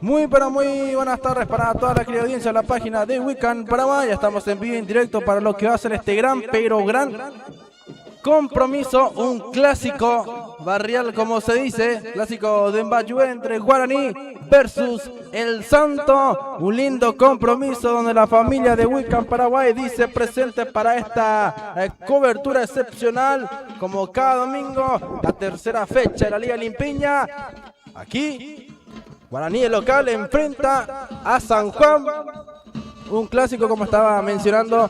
Muy pero muy buenas tardes para toda la querida audiencia de la página de Weekend Paraguay. Ya estamos en vivo y en directo para lo que va a ser este gran compromiso, un clásico barrial, como se dice, clásico de Mbayué entre Guaraní versus El Santo. Un lindo compromiso donde la familia de Weekend Paraguay dice presente para esta cobertura excepcional, como cada domingo, la tercera fecha de la Liga Limpiña. Aquí Guaraní, el local, enfrenta a San Juan. Un clásico, como estaba mencionando.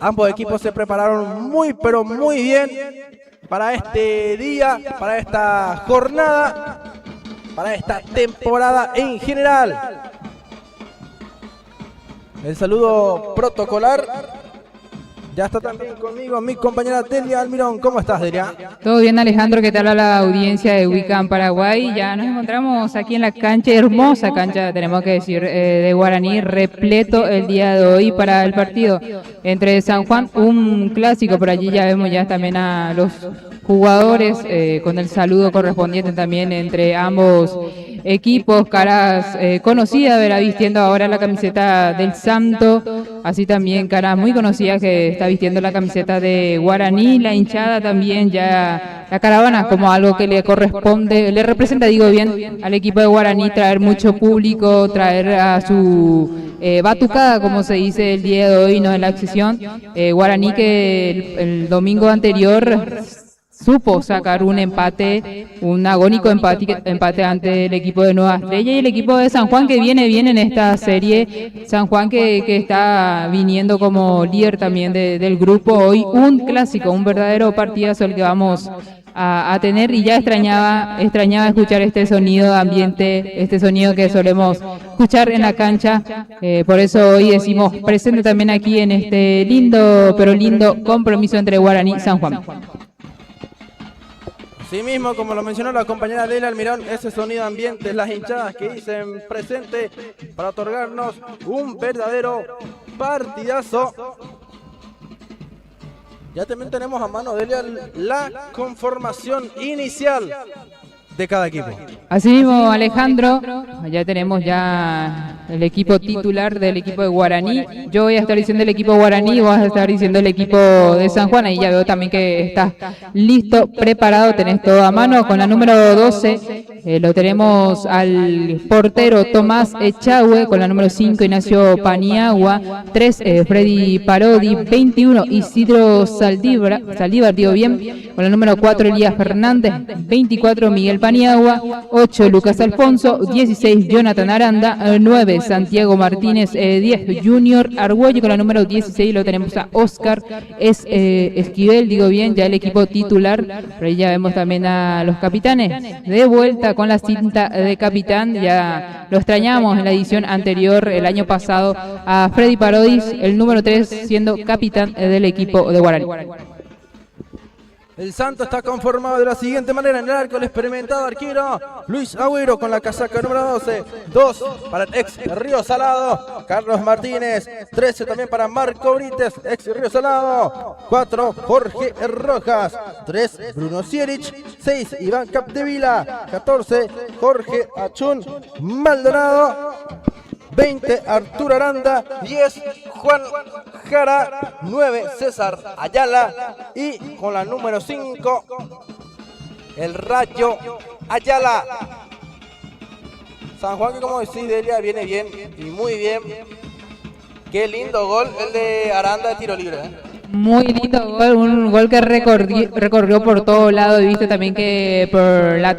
Ambos equipos se prepararon muy pero muy bien para este día, para esta jornada, para esta temporada en general. El saludo protocolar. Ya está también conmigo mi compañera Delia Almirón. ¿Cómo estás, Delia? Todo bien, Alejandro. ¿Qué tal a la audiencia de Weekend Paraguay? Ya nos encontramos aquí en la cancha, hermosa cancha, tenemos que decir, de Guaraní, repleto el día de hoy para el partido entre San Juan, un clásico. Por allí ya vemos ya también a los jugadores con el saludo correspondiente también entre ambos equipos, caras conocidas, verá, vistiendo ahora la camiseta del Santo, así también caras muy conocidas que está vistiendo la camiseta de Guaraní, la hinchada también, ya la caravana como algo que le corresponde, le representa, digo bien, al equipo de Guaraní, traer mucho público, traer a su batucada, como se dice el día de hoy, no en la accesión. Guaraní que el domingo anterior supo sacar un empate, un agónico empate ante el equipo de Nueva Estrella y el equipo de San Juan que viene bien en esta serie. San Juan que está viniendo como líder también del grupo. Hoy un clásico, un verdadero partidazo el que vamos a tener, y ya extrañaba escuchar este sonido de ambiente, este sonido que solemos escuchar en la cancha. Por eso hoy decimos presente también aquí en este lindo, pero lindo compromiso entre Guaraní y San Juan. Sí mismo, como lo mencionó la compañera Delia Almirón, ese sonido ambiente, las hinchadas que dicen presente para otorgarnos un verdadero partidazo. Ya también tenemos a mano, Delia, la conformación inicial de cada equipo. Así mismo, Alejandro, ya tenemos ya el equipo titular del equipo de Guaraní. Yo voy a estar diciendo el equipo de Guaraní, vos vas a estar diciendo el equipo de San Juan. Ahí ya veo también que estás listo, preparado, tenés todo a mano. Con la número 12 lo tenemos al portero Tomás Echagüe, con la número 5 Ignacio Paniagua, 3 Freddy Parodi, 21 Isidro Saldívar, digo bien, con la número 4 Elías Fernández, 24 Miguel Paniagua, 8 Lucas Alfonso, 16 Jonathan Aranda, 9 Santiago Martínez, 10 Junior Argüello, con la número 16 lo tenemos a Oscar Esquivel, digo bien, ya el equipo titular. Pero ahí ya vemos también a los capitanes de vuelta con la cinta de capitán. Ya lo extrañamos en la edición anterior, el año pasado, a Freddy Parodis, el número 3, siendo capitán del equipo de Guaraní. El Santo está conformado de la siguiente manera: en el arco el experimentado arquero Luis Agüero con la casaca número 12, 2 para el ex Río Salado Carlos Martínez, 13 también para Marco Brites, ex Río Salado, 4 Jorge Rojas, 3 Bruno Sierich, 6 Iván Capdevila, 14 Jorge Achún Maldonado, 20 Arturo Aranda, 10 Juan Jara, 9 César Ayala y con la número 5 el Rayo Ayala. San Juan, que como decís, Delia, viene bien y muy bien. Qué lindo gol el de Aranda de tiro libre, Muy lindo gol, un gol que recorrió por todo lado, y viste también que por la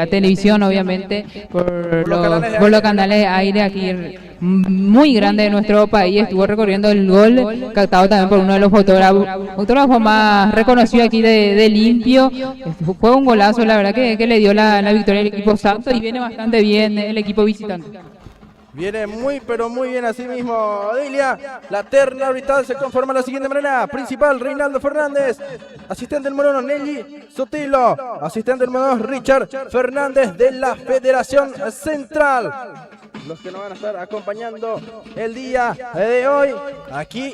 televisión, obviamente, por los canales de aire aquí muy grande de nuestro país, estuvo recorriendo el gol, captado también por uno de los fotógrafos más reconocidos aquí de Limpio. Fue un golazo, la verdad que le dio la victoria al equipo Santo, y viene bastante bien el equipo visitante. Viene muy pero muy bien así mismo, Delia. La terna arbitral se conforma de la siguiente manera: principal Reinaldo Fernández, asistente del mono Nelly Sotilo, asistente del mono Richard Fernández de la Federación Central. Los que nos van a estar acompañando el día de hoy aquí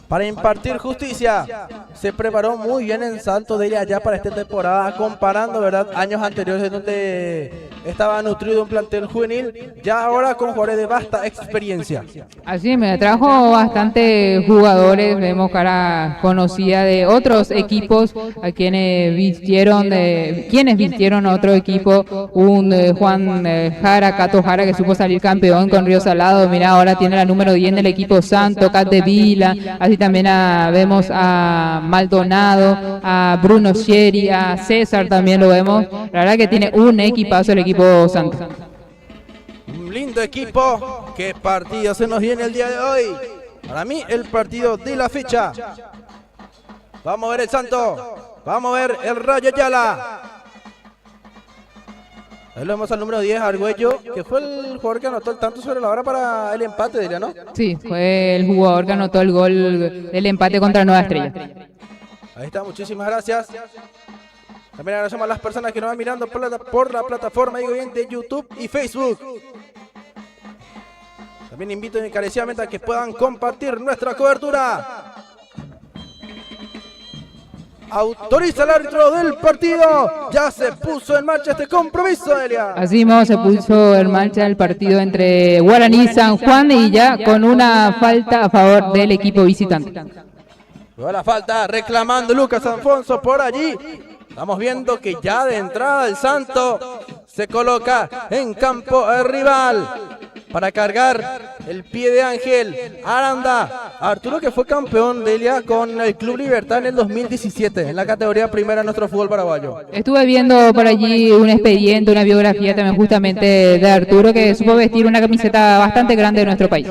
para impartir justicia. Se preparó muy bien en Salto de allá para esta temporada, comparando, ¿verdad?, años anteriores donde estaba nutrido un plantel juvenil, ya ahora con jugadores de vasta experiencia. Así me trajo bastante jugadores, vemos cara conocida de otros equipos a quienes vistieron a otro equipo, un Juan Jara, Cato Jara, que supo salir campeón con Río Salado. Mira, ahora tiene la número 10 del equipo Santo, Vila, así también vemos a Maldonado, a Bruno Sherry, a César también lo vemos. La verdad que tiene un equipazo el equipo Santo. Un lindo equipo. ¿Qué partido se nos viene el día de hoy? Para mí el partido de la fecha. Vamos a ver el Santo, vamos a ver el Rayo Ayala. Ahí lo vemos al número 10, Argüello, que fue el jugador que anotó el tanto sobre la hora para el empate, diría, ¿no? Sí, fue el jugador que anotó el gol del empate contra Nueva Estrella. Ahí está, muchísimas gracias. También agradecemos a las personas que nos van mirando por la plataforma, digo bien, de YouTube y Facebook. También invito encarecidamente a que puedan compartir nuestra cobertura. Autoriza el árbitro del partido. Ya se puso en marcha este compromiso, Elia. Así mismo se puso en marcha el partido entre Guaraní y San Juan y ya con una falta a favor del equipo visitante. Luego la falta reclamando Lucas Alfonso por allí. Estamos viendo que ya de entrada el Santo se coloca en campo rival para cargar el pie de Ángel Aranda. Arturo, que fue campeón de Elia con el Club Libertad en el 2017 en la categoría primera de nuestro fútbol paraguayo. Estuve viendo por allí un expediente, una biografía también justamente de Arturo, que supo vestir una camiseta bastante grande de nuestro país.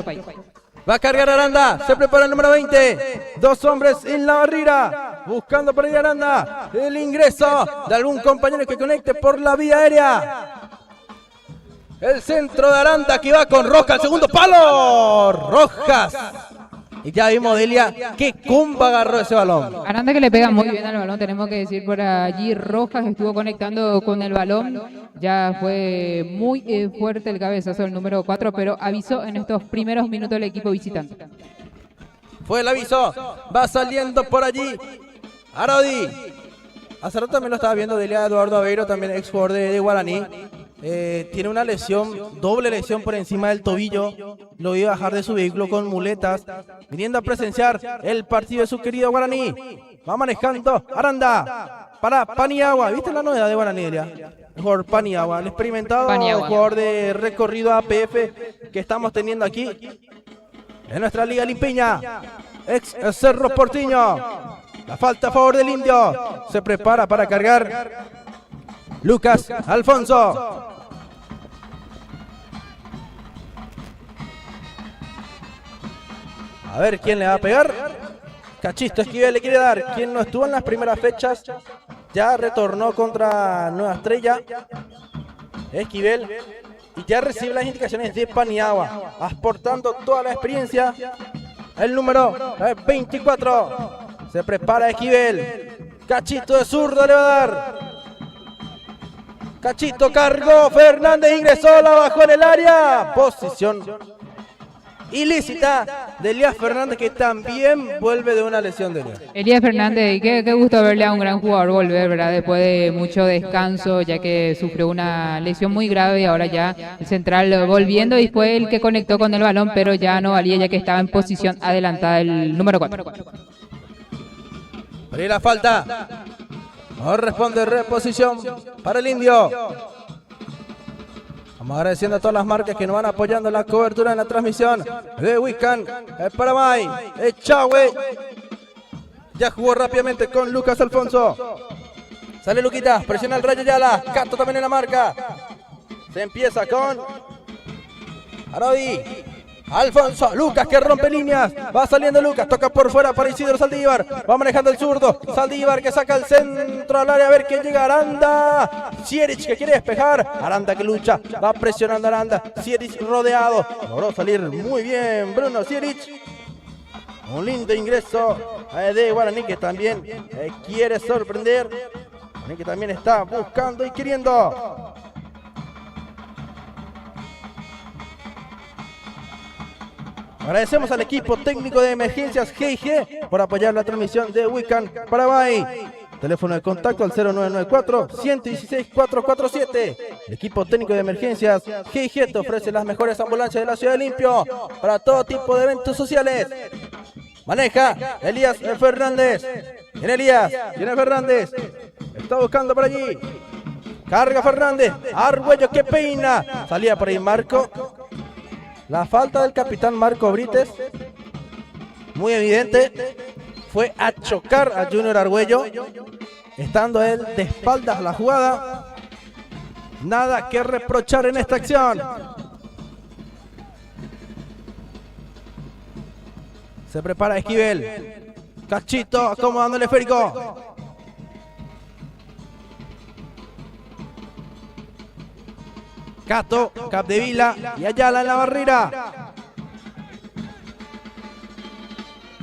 Va a cargar Aranda, se prepara el número 20, dos hombres en la barrera, buscando por ahí Aranda, el ingreso de algún compañero que conecte por la vía aérea. El centro de Aranda que va con Rojas, el segundo palo, Rojas. Y ya vimos, Delia, qué comba agarró ese balón. Aranda que le pega muy bien al balón, tenemos que decir por allí. Rojas estuvo conectando con el balón. Ya fue muy fuerte el cabezazo del número 4, pero avisó en estos primeros minutos el equipo visitante. Fue el aviso, va saliendo por allí Arodi. Hace rato también lo estaba viendo Delia, Eduardo Aveiro, también ex jugador de Guaraní. Tiene una lesión, doble lesión por encima del tobillo. Lo iba a bajar de su vehículo con muletas, viniendo a presenciar el partido de su querido Guaraní. Va manejando Aranda para Paniagua. ¿Viste la novedad de Guaraní, Delia? Por Paniagua, el experimentado jugador de recorrido APF que estamos teniendo aquí en nuestra Liga Limpiña, ex Cerro Porteño. La falta a favor del Indio. Se prepara para cargar Lucas Alfonso. A ver quién le va a pegar. Cachito Esquivel le quiere dar. Quien no estuvo en las primeras fechas, ya retornó contra Nueva Estrella. Esquivel. Y ya recibe las indicaciones de Paniagua, aportando toda la experiencia. El número 24. Se prepara Esquivel. Cachito de zurdo le va a dar. Cachito cargó. Fernández ingresó. La bajó en el área. Posición ilícita de Elías Fernández, que también vuelve de una lesión de Elías. Elías Fernández, y qué gusto verle a un gran jugador volver, ¿verdad? Después de mucho descanso, ya que sufrió una lesión muy grave y ahora ya el central volviendo y fue el que conectó con el balón, pero ya no valía ya que estaba en posición adelantada el número 4. Ahí la falta. No responde, reposición para el Indio. Vamos agradeciendo a todas las marcas que nos van apoyando en la cobertura en la transmisión de Wiccan, Paramay, Echagüe. Ya jugó rápidamente con Lucas Alfonso. Sale Luquitas, presiona el Rayo Ayala. Cato también en la marca. Se empieza con Arodi. Alfonso, Lucas que rompe líneas, va saliendo Lucas, toca por fuera para Isidro Saldívar, va manejando el zurdo, Saldívar que saca el centro al área, a ver quién llega. Aranda, Sierich que quiere despejar, Aranda que lucha, va presionando Aranda, Sierich rodeado, logró salir muy bien Bruno Sierich. Un lindo ingreso de Guaraní, que también quiere sorprender, Guaraní que también está buscando y queriendo. Agradecemos al equipo técnico de emergencias GIG por apoyar la transmisión de Wiccan Paraguay. Teléfono de contacto al 0994-116-447. El equipo técnico de emergencias GIG te ofrece las mejores ambulancias de la ciudad de Limpio para todo tipo de eventos sociales. Maneja Elías Fernández. Viene Elías, viene Fernández. Está buscando por allí. Carga Fernández. Argüello que peina. Salía por ahí Marco. La falta del capitán Marco Brites, muy evidente, fue a chocar a Junior Argüello, estando él de espaldas a la jugada. Nada que reprochar en esta acción. Se prepara Esquivel. Cachito acomodando el esférico. Cato, Capdevila y Ayala en la barrera.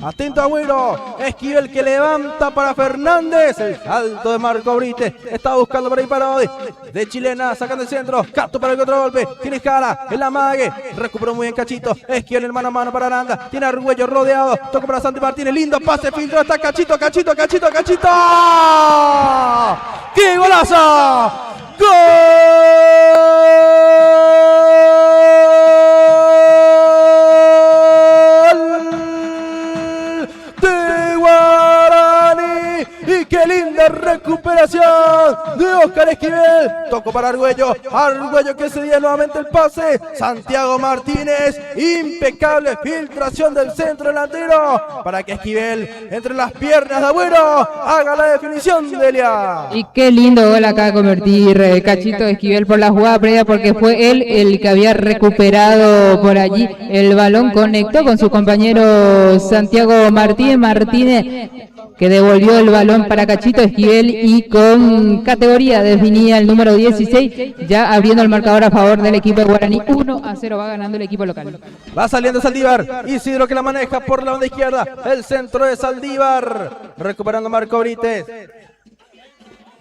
Atento Agüero. Esquivel que levanta para Fernández. El salto de Marco Brites. Está buscando por ahí Parodi. De chilena, sacando el centro. Cato para el contragolpe. Tiene Jara. El amague. Recuperó muy bien Cachito. Esquivel el mano a mano para Aranda. Tiene Argüello rodeado. Toca para Santi Martínez. Lindo pase, filtro. Está Cachito. ¡Qué golazo! ¡Gol de Guaraní! ¡Y qué linda recuperación de Oscar Esquivel! Tocó para Argüello. Argüello que cedía nuevamente el pase. Santiago Martínez. Impecable filtración del centro delantero para que Esquivel, entre las piernas de Agüero, haga la definición de Elia. Y qué lindo gol acaba de convertir Cachito Esquivel por la jugada previa, porque fue él el que había recuperado por allí el balón. Conectó con su compañero Santiago Martínez, que devolvió el balón para Cachito Esquivel y con categoría definía el número 16, ya abriendo el marcador a favor del equipo de Guaraní. 1-0 va ganando el equipo local. Va saliendo Saldívar. Isidro que la maneja por la banda izquierda. El centro de Saldívar. Recuperando Marco Brites.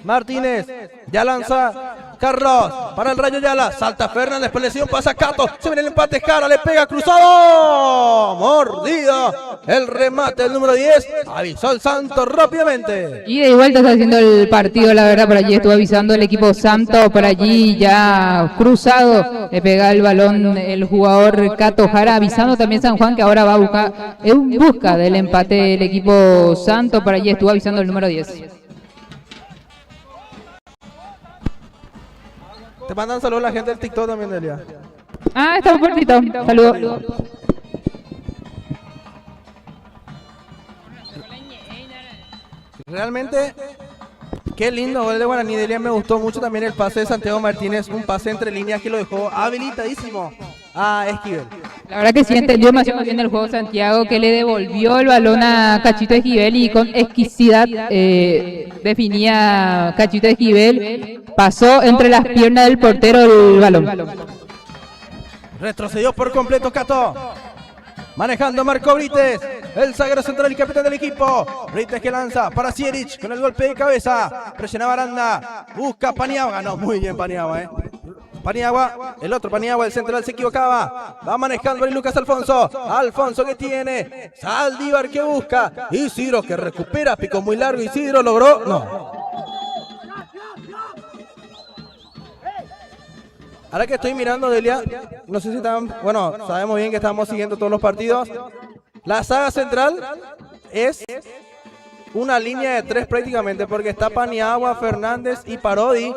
Martínez, ya lanza Carlos para el Rayo Yala, salta Fernández, presión, pasa Cato, se viene el empate, Jara, le pega cruzado, mordido, el remate del número 10, avisó el Santo rápidamente. Y de vuelta está haciendo el partido, la verdad, por allí estuvo avisando el equipo Santo, por allí ya cruzado, le pega el balón el jugador Cato Jara, avisando también San Juan que ahora va a buscar, en busca del empate del equipo Santo, por allí estuvo avisando el número 10. Te mandan saludos a la gente del TikTok también, Delia. Ah, está un poquito. Saludos. Realmente, qué lindo gol de Guaraní, Delia. Me gustó mucho también el pase de Santiago Martínez. Un pase entre líneas que lo dejó habilitadísimo a Esquivel. La verdad que sí entendió demasiado bien el juego Santiago, que le devolvió el balón a Cachito Esquivel y con exquisitez definía Cachito Esquivel. Pasó entre las piernas del portero el balón. Retrocedió por completo Cato. Manejando Marco Brites, el zaguero central y capitán del equipo. Brites que lanza para Sierich con el golpe de cabeza. Presionaba Aranda, busca Paniagua. Ganó muy bien Paniagua, Paniagua, el otro Paniagua, el central se equivocaba. Va manejando ahí Lucas Alfonso. Alfonso que tiene. Saldívar que busca. Isidro que recupera. Picó muy largo. Isidro logró. No. Ahora que estoy mirando, Delia, no sé si están. Bueno, sabemos bien que estamos siguiendo todos los partidos. La saga central es una línea de 3 prácticamente, porque está Paniagua, Fernández y Parodi.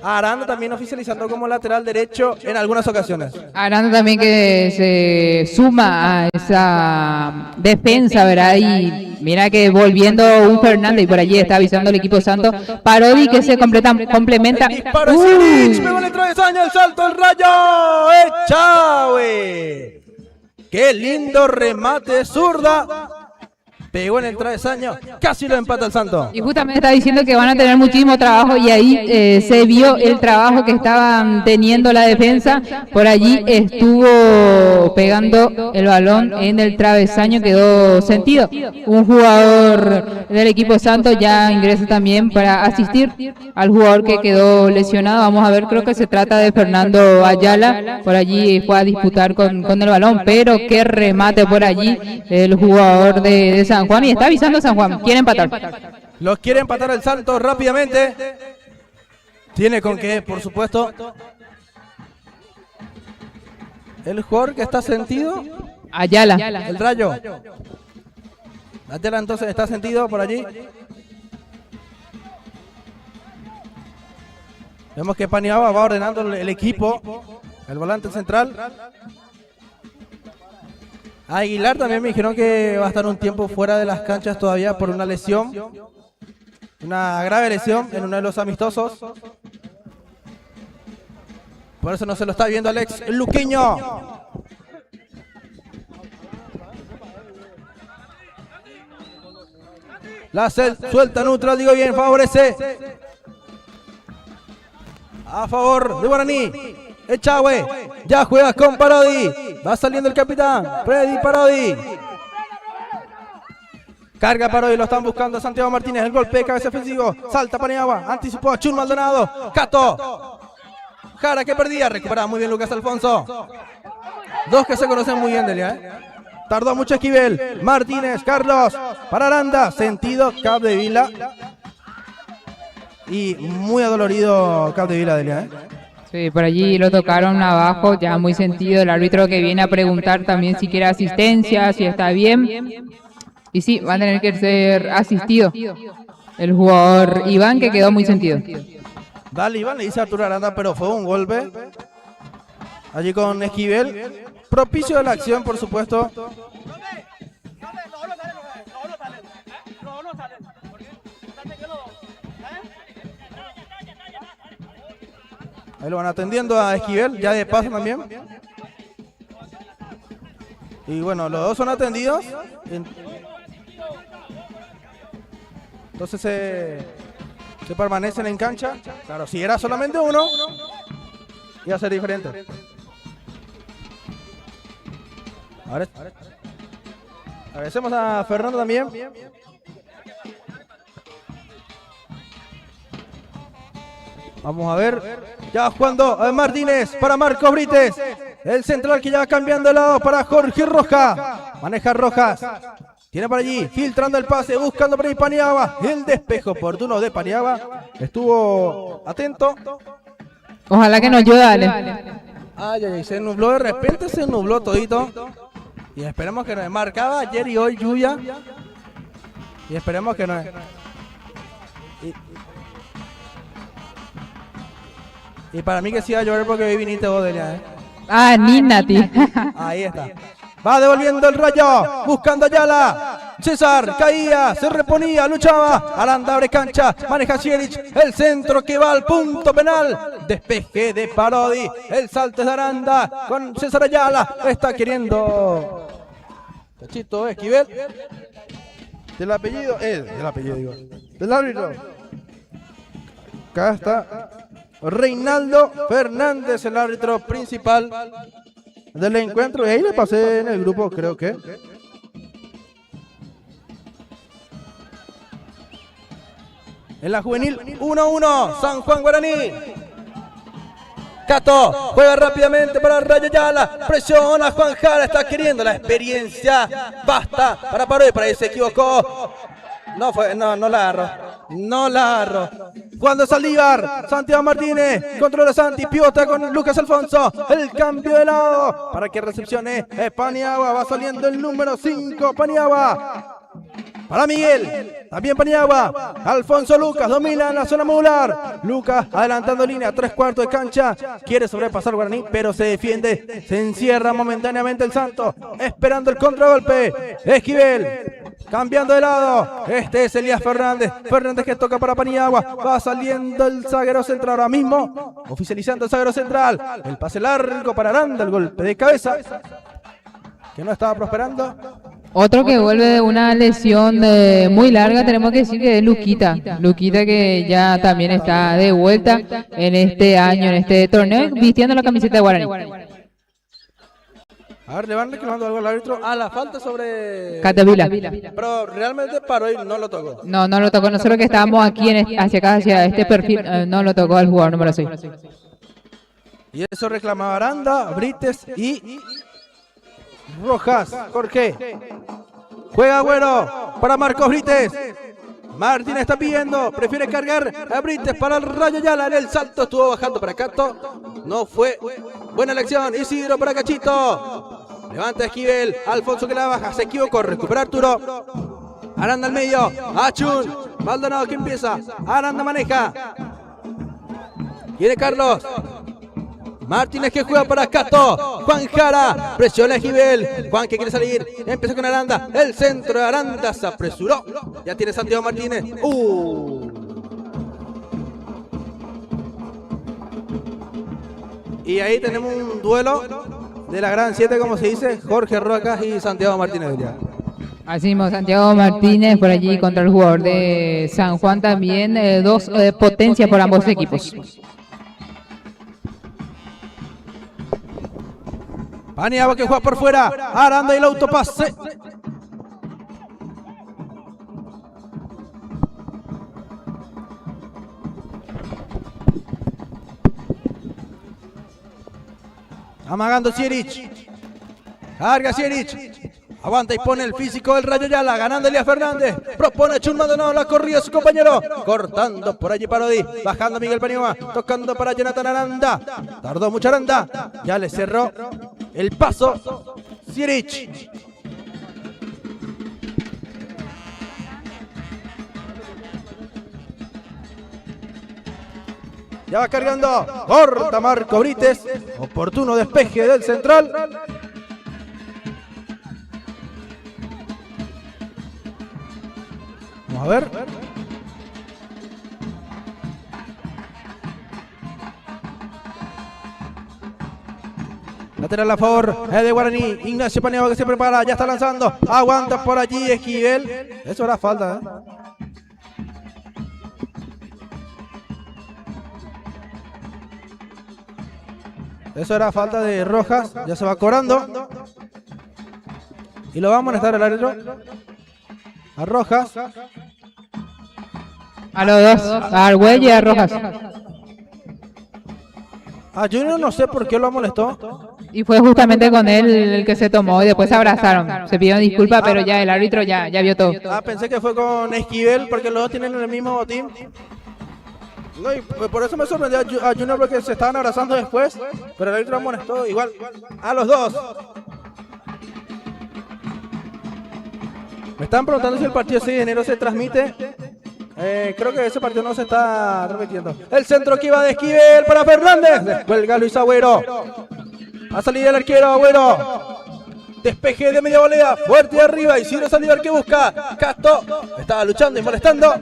Aranda también oficializando como lateral derecho en algunas ocasiones. Aranda también que se suma a esa defensa, ¿verdad? Y mira que volviendo un Fernández y por allí está avisando el equipo Santo. Parodi que se complementa. El disparo Sirich, pegó en el travesaño, el salto, el Rayo. ¡Echave! ¡Qué lindo remate de zurda! Pegó en el travesaño, casi lo empata el Santo. Y justamente está diciendo que van a tener muchísimo trabajo y ahí se vio el trabajo que estaban teniendo la defensa. Por allí estuvo pegando el balón en el travesaño, quedó sentido. Un jugador del equipo Santo ya ingresa también para asistir al jugador que quedó lesionado. Vamos a ver, creo que se trata de Fernando Ayala. Por allí fue a disputar con el balón, pero qué remate por allí el jugador de San Juan, y está avisando San Juan, quiere empatar. Los quiere empatar el Santo rápidamente. Tiene con qué, por supuesto. El jugador que está sentido. Ayala. El Rayo. Ayala entonces está sentido por allí. Vemos que Paniagua va ordenando el equipo. El volante central. Aguilar también me dijeron que va a estar un tiempo fuera de las canchas todavía por una lesión. Una grave lesión en uno de los amistosos. Por eso no se lo está viendo Alex Luquiño. La suelta neutral, digo bien, favorece. A favor de Guaraní. Echagüe. Ya juega con Parodi. Va saliendo el capitán. Freddy Parodi. Carga Parodi, lo están buscando a Santiago Martínez. El golpe de cabeza ofensivo. Salta Paniagua. Anticipó a Chun Maldonado. Cato. Jara que perdía. Recuperaba muy bien Lucas Alfonso. Dos que se conocen muy bien, Delia. Tardó mucho Esquivel. Martínez, Carlos. Para Aranda. Sentido Capdevila. Y muy adolorido Capdevila, Delia. Sí, por allí lo tocaron abajo, ya muy sentido. El árbitro que viene a preguntar también si quiere asistencia, si está bien. Y sí, va a tener que ser asistido el jugador Iván, que quedó muy sentido. Dale, Iván, le dice a Arturo Aranda, pero fue un golpe. Allí con Esquivel. Propicio de la acción, por supuesto. Ahí lo van atendiendo a Esquivel, ya de paso también. Y bueno, los dos son atendidos. Entonces se permanecen en cancha. Claro, si era solamente uno, iba a ser diferente. Agradecemos a Fernando también. Vamos a ver. Ya jugando a Martínez para Marcos Brites. El central que ya va cambiando de lado para Jorge Roja. Maneja Rojas. Tiene por allí, filtrando el pase, buscando por ahí Paniagua. El despejo oportuno de Paniagua. Estuvo atento. Ojalá que nos ayude, Ale. Ay, ay, se nubló de repente, se nubló todito. Y esperemos que nos marcaba ayer y hoy lluvia. Y esperemos que no. Y para mí que sí va a llover porque hoy viniste vos, Delia, Ah, Nina, tío. Ahí está. Va devolviendo el Rayo, buscando a Ayala. César caía, se reponía, luchaba. Aranda abre cancha, maneja Sierich. El centro que va al punto penal. Despeje de Parodi. El salto es de Aranda con César Ayala. Está queriendo Cachito Esquivel. Del apellido, digo. Del árbitro. Acá está Reinaldo Fernández, el árbitro principal del encuentro. Y ahí le pasé en el grupo, creo que. En la juvenil, 1-1, San Juan Guaraní. Cato juega rápidamente para Rayo Ayala. Presiona Juan Jara, está queriendo la experiencia. Basta para Parodi, para ahí se equivocó. No la agarró. Cuando Saldívar, Santiago Martínez, controla Santi, pivota con Lucas Alfonso. El cambio de lado para que recepcione Paniagua. Va saliendo el número 5, Paniagua. Para Miguel, también Paniagua. Alfonso Lucas domina en la zona modular. Lucas adelantando línea, 3/4 de cancha. Quiere sobrepasar Guaraní, pero se defiende. Se encierra momentáneamente el Santo, esperando el contragolpe. Esquivel. Cambiando de lado, este es Elías Fernández. Fernández que toca para Paniagua. Va saliendo el zaguero central ahora mismo. Oficializando el zaguero central. El pase largo para Aranda, el golpe de cabeza que no estaba prosperando. Otro que vuelve de una lesión muy larga, tenemos que decir que es Luquita. Luquita que ya también está de vuelta en este año, en este torneo, vistiendo la camiseta de Guaraní. A ver, le van reclamando algo al árbitro. La falta sobre Capdevila. Pero realmente Parodi no lo tocó. No lo tocó. Nosotros que estábamos aquí hacia acá, hacia este perfil, no lo tocó al jugador número 6. Y eso reclamaba Aranda, Brites y Rojas. Jorge. Juega Agüero para Marcos Brites. Martínez está pidiendo, prefiere cargar a Brites para el Rayo Yala. En el salto estuvo bajando para Cato. No fue buena elección. Isidro para Cachito. Levanta Esquivel. Alfonso que la baja. Se equivocó. Recupera Arturo. Aranda al medio. Achun. Maldonado que empieza. Aranda maneja. Quiere Carlos. Martínez que juega para Cato. Juan Jara. Presiona a Esquivel. Juan que quiere salir. Empieza con Aranda. El centro de Aranda se apresuró. Ya tiene Santiago Martínez. Y ahí tenemos un duelo de la gran 7, como se dice. Jorge Rojas y Santiago Martínez. Así mismo, Santiago Martínez por allí contra el jugador de San Juan también. Dos potencias por ambos equipos. Paniagua que juega por fuera. Aranda y el autopase. Amagando Sierich. Carga Sierich. Aguanta y pone el físico del Rayo Yala. Ganando Elías Fernández. Propone Chun Maldonado. La corrida su compañero. Cortando por allí Parodi. Bajando Miguel Paniagua. Tocando para Jonathan Aranda. Tardó mucho Aranda. Ya le cerró el paso Sierich. Ya va cargando. Corta Marco Brites. Oportuno despeje del central. Vamos a ver. Lateral a favor de Guaraní. Ignacio Paniagua que se prepara. Ya está lanzando. Aguanta por allí Esquivel. Eso era falta, Eso era falta de Rojas. Ya se va cobrando. Y lo va a amonestar el árbitro. A Rojas. A los dos. A Argüelles y a Rojas. A Junior no sé por qué lo amonestó. Y fue justamente con él el que se tomó y después se abrazaron. Se pidieron disculpas, pero ya el árbitro ya vio todo. Pensé que fue con Esquivel porque los dos tienen el mismo botín. No, y por eso me sorprendió a Junior porque se estaban abrazando después, pero el árbitro amonestó igual a los dos. Me están preguntando si el partido 6 de enero se transmite. Creo que ese partido no se está repitiendo. El centro que iba de Esquivel para Fernández. Descuelga Luis Agüero. A salir el arquero Agüero. Despeje de media volea. Fuerte arriba. Isidro Saldívar que busca. Casto estaba luchando y molestando.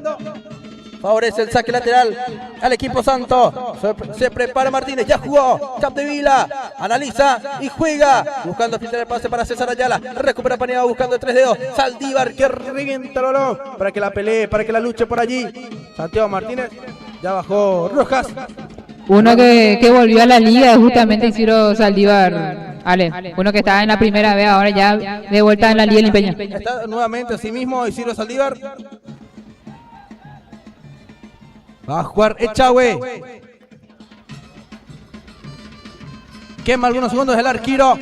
Favorece el saque lateral al equipo santo. Se prepara Martínez. Ya jugó. Capdevila. Analiza y juega. Buscando filtrar el pase para César Ayala. Recupera Paniagua buscando el 3 dedos. Saldívar que revienta el balón. Para que la pelee, para que la luche por allí. Santiago Martínez. Ya bajó Rojas. Uno que volvió a la liga justamente Isidro Saldívar. Ale, uno que estaba en la primera vez, ahora ya de vuelta en la liga limpeña. Está nuevamente así mismo Isidro Saldívar. Va a jugar Echagüe. Quema algunos segundos el arquero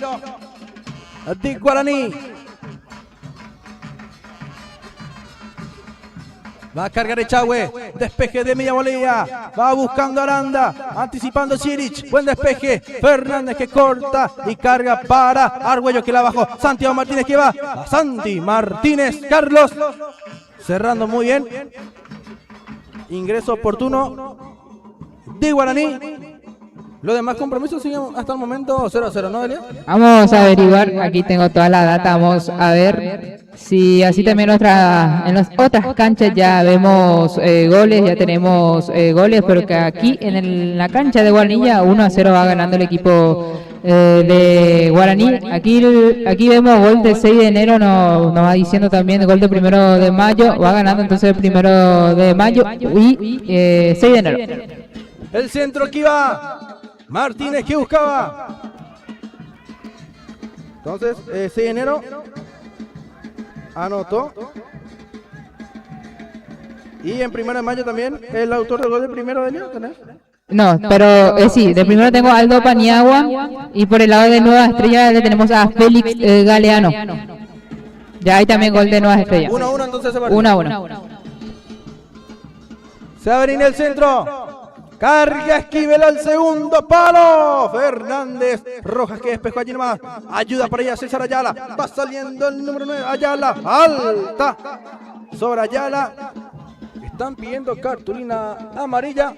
de Guaraní. Va a cargar Echagüe. Despeje de media volea. Va buscando Aranda. Anticipando Sierich. Buen despeje. Fernández que corta y carga para Argüello que la bajó. Santiago Martínez que va. A Santi Martínez. Carlos. Cerrando muy bien. Ingreso oportuno de Guaraní. Los demás compromisos siguen hasta el momento 0-0, ¿no, Delia? Vamos a averiguar, aquí tengo toda la data, vamos a ver si así también en las otras canchas ya vemos goles, ya tenemos goles, pero que aquí en la cancha de Guaraní ya 1-0 va ganando el equipo de Guaraní. Aquí vemos gol del 6 de enero, nos va diciendo también el gol del 1 de mayo, va ganando entonces el 1 de mayo y 6 de enero. El centro que iba Martínez que buscaba. Entonces, 6 de enero anotó. Y en 1 de mayo también el autor del gol del 1 de enero, ¿tenés? No, pero sí, de primero tengo a Aldo Paniagua y por el lado de Nueva Estrella le tenemos a Félix Galeano. Ya hay también gol de Nueva Estrella. 1-1 entonces se partió. 1-1. Se va a venir el centro. Carga Esquivel al segundo palo. Fernández. Rojas que despejó allí nomás. Ayuda para ella César Ayala. Va saliendo el número 9. Ayala. Alta. Sobre Ayala. Están pidiendo cartulina amarilla.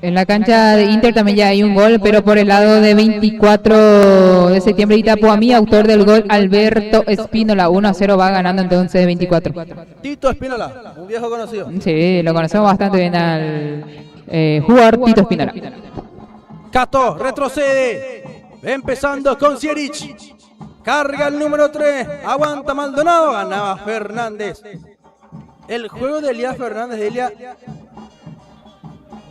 En la cancha de Inter también ya hay un gol, pero por el lado de 24 de septiembre Itapuamí, autor del gol Alberto Espínola. 1-0 va ganando entonces 24. Tito Espínola, un viejo conocido. Sí, lo conocemos bastante bien al jugador Tito Espínola. Cato retrocede, empezando con Sierich. Carga el número 3, aguanta Maldonado, ganaba Fernández. El juego de Elías Fernández,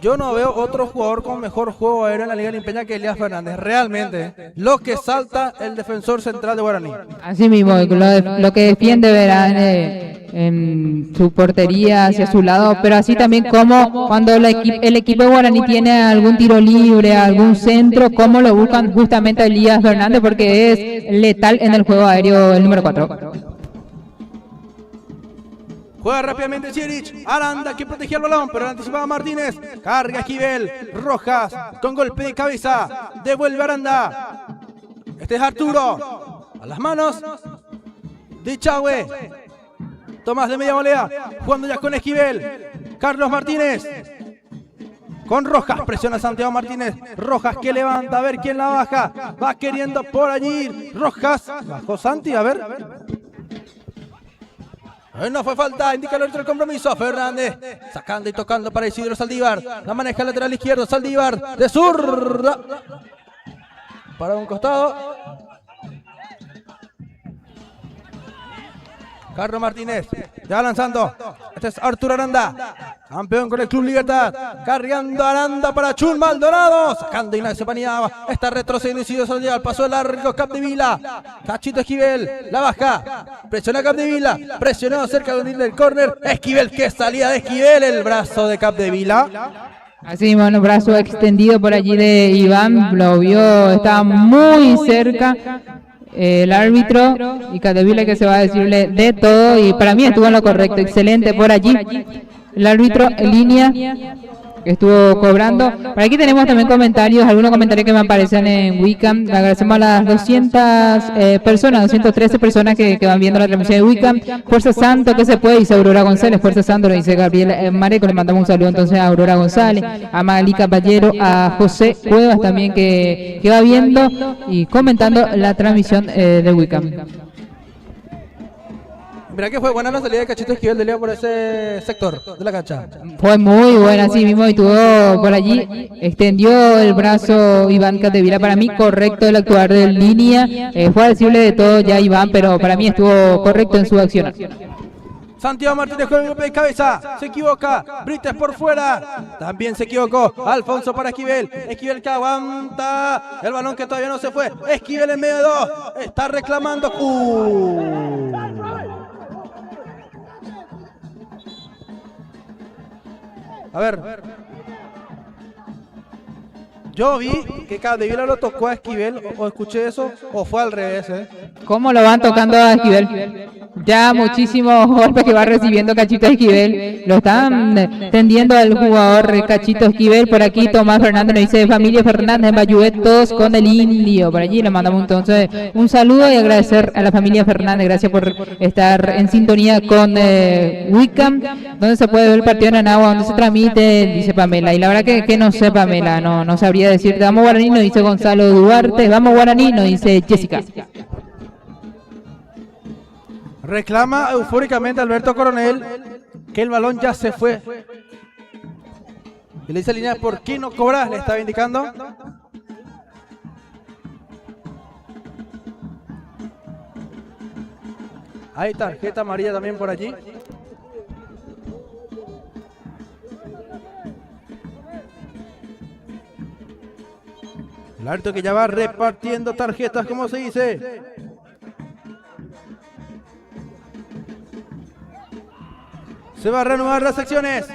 yo no veo otro jugador con mejor juego aéreo en la Liga Limpeña que Elías Fernández. Realmente, lo que salta el defensor central de Guaraní. Así mismo, lo que defiende verán en su portería hacia su lado, pero así también como cuando el equipo de Guaraní tiene algún tiro libre, algún centro, como lo buscan justamente a Elías Fernández, porque es letal en el juego aéreo el número 4. Juega rápidamente Sierich, Aranda que protegía el balón, pero la anticipaba Martínez. Carga Esquivel, Rojas con golpe de cabeza, devuelve Aranda. Este es Arturo, a las manos de Chahue. Tomás de media volea, jugando ya con Esquivel. Carlos Martínez con Rojas, presiona Santiago Martínez. Rojas que levanta, a ver quién la baja. Va queriendo por allí, Rojas, bajó Santi, a ver. No fue falta, indica el árbitro del compromiso. Fernández sacando y tocando para Isidro Saldívar. La maneja el lateral izquierdo, Saldívar de zurda. Para un costado. Carlos Martínez, ya lanzando. Este es Arturo Aranda, campeón con el Club Libertad. Cargando Aranda para Chun Maldonado. Sacando Ignacio Paniagua. Está retrocediendo Isidro Saldívar. Pasó el largo Capdevila. Cachito Esquivel, la baja. Presiona Capdevila. Presionado cerca del córner. Esquivel, que salía de Esquivel. El brazo de Capdevila. Así, bueno, brazo extendido por allí de Iván. Lo vio, estaba muy cerca. El árbitro y Capdevila que se va a decirle de todo, y para mí estuvo en lo correcto, excelente por allí. El árbitro en línea estuvo cobrando. Por aquí tenemos también comentarios, algunos comentarios que me aparecen en Wicam. Le agradecemos a las 200 personas, 213 personas que van viendo la transmisión de Wicam. Fuerza Santo, que se puede, dice Aurora González. Fuerza Santo, lo dice Gabriel Mareco. Le mandamos un saludo entonces a Aurora González, a Magali Caballero, a José Cuevas también que va viendo y comentando la transmisión de Wicam. Mira que fue buena la salida de Cachito Esquivel de Leo por ese sector de la cancha. Fue muy buena, así mismo, y tuvo por allí, extendió el brazo Iván Capdevila. Para mí correcto el actuar de línea, fue a decirle de todo ya Iván, pero para mí estuvo correcto en su acción. Santiago Martínez con el golpe de cabeza, se equivoca, Brites por fuera, también se equivocó, Alfonso para Esquivel, Esquivel que aguanta, el balón que todavía no se fue, Esquivel en medio de dos, está reclamando, A ver, yo vi que Capdevila lo tocó a Esquivel, o escuché eso, o fue al revés, ¿Cómo lo van tocando a Esquivel? Ya muchísimos golpes que va recibiendo Cachito Esquivel, lo están tendiendo al jugador Cachito Esquivel. Por aquí Tomás Fernández nos dice: familia Fernández en Bayuet, todos con el indio. Por allí le mandamos entonces un saludo y agradecer a la familia Fernández, gracias por estar en sintonía con Wicam, donde se puede ver el partido en Anagua, donde se transmite, dice Pamela. Y la verdad que no sé, Pamela, no sabría decirte. Vamos Guaraní, nos dice Gonzalo Duarte. Vamos Guaraní, nos dice Jessica. Reclama eufóricamente Alberto Coronel que el balón ya se fue. Y le dice a Línea: ¿por qué no cobras? Le estaba indicando. Hay tarjeta amarilla también por allí. El árbitro que ya va repartiendo tarjetas, como se dice. Se va a reanudar las secciones.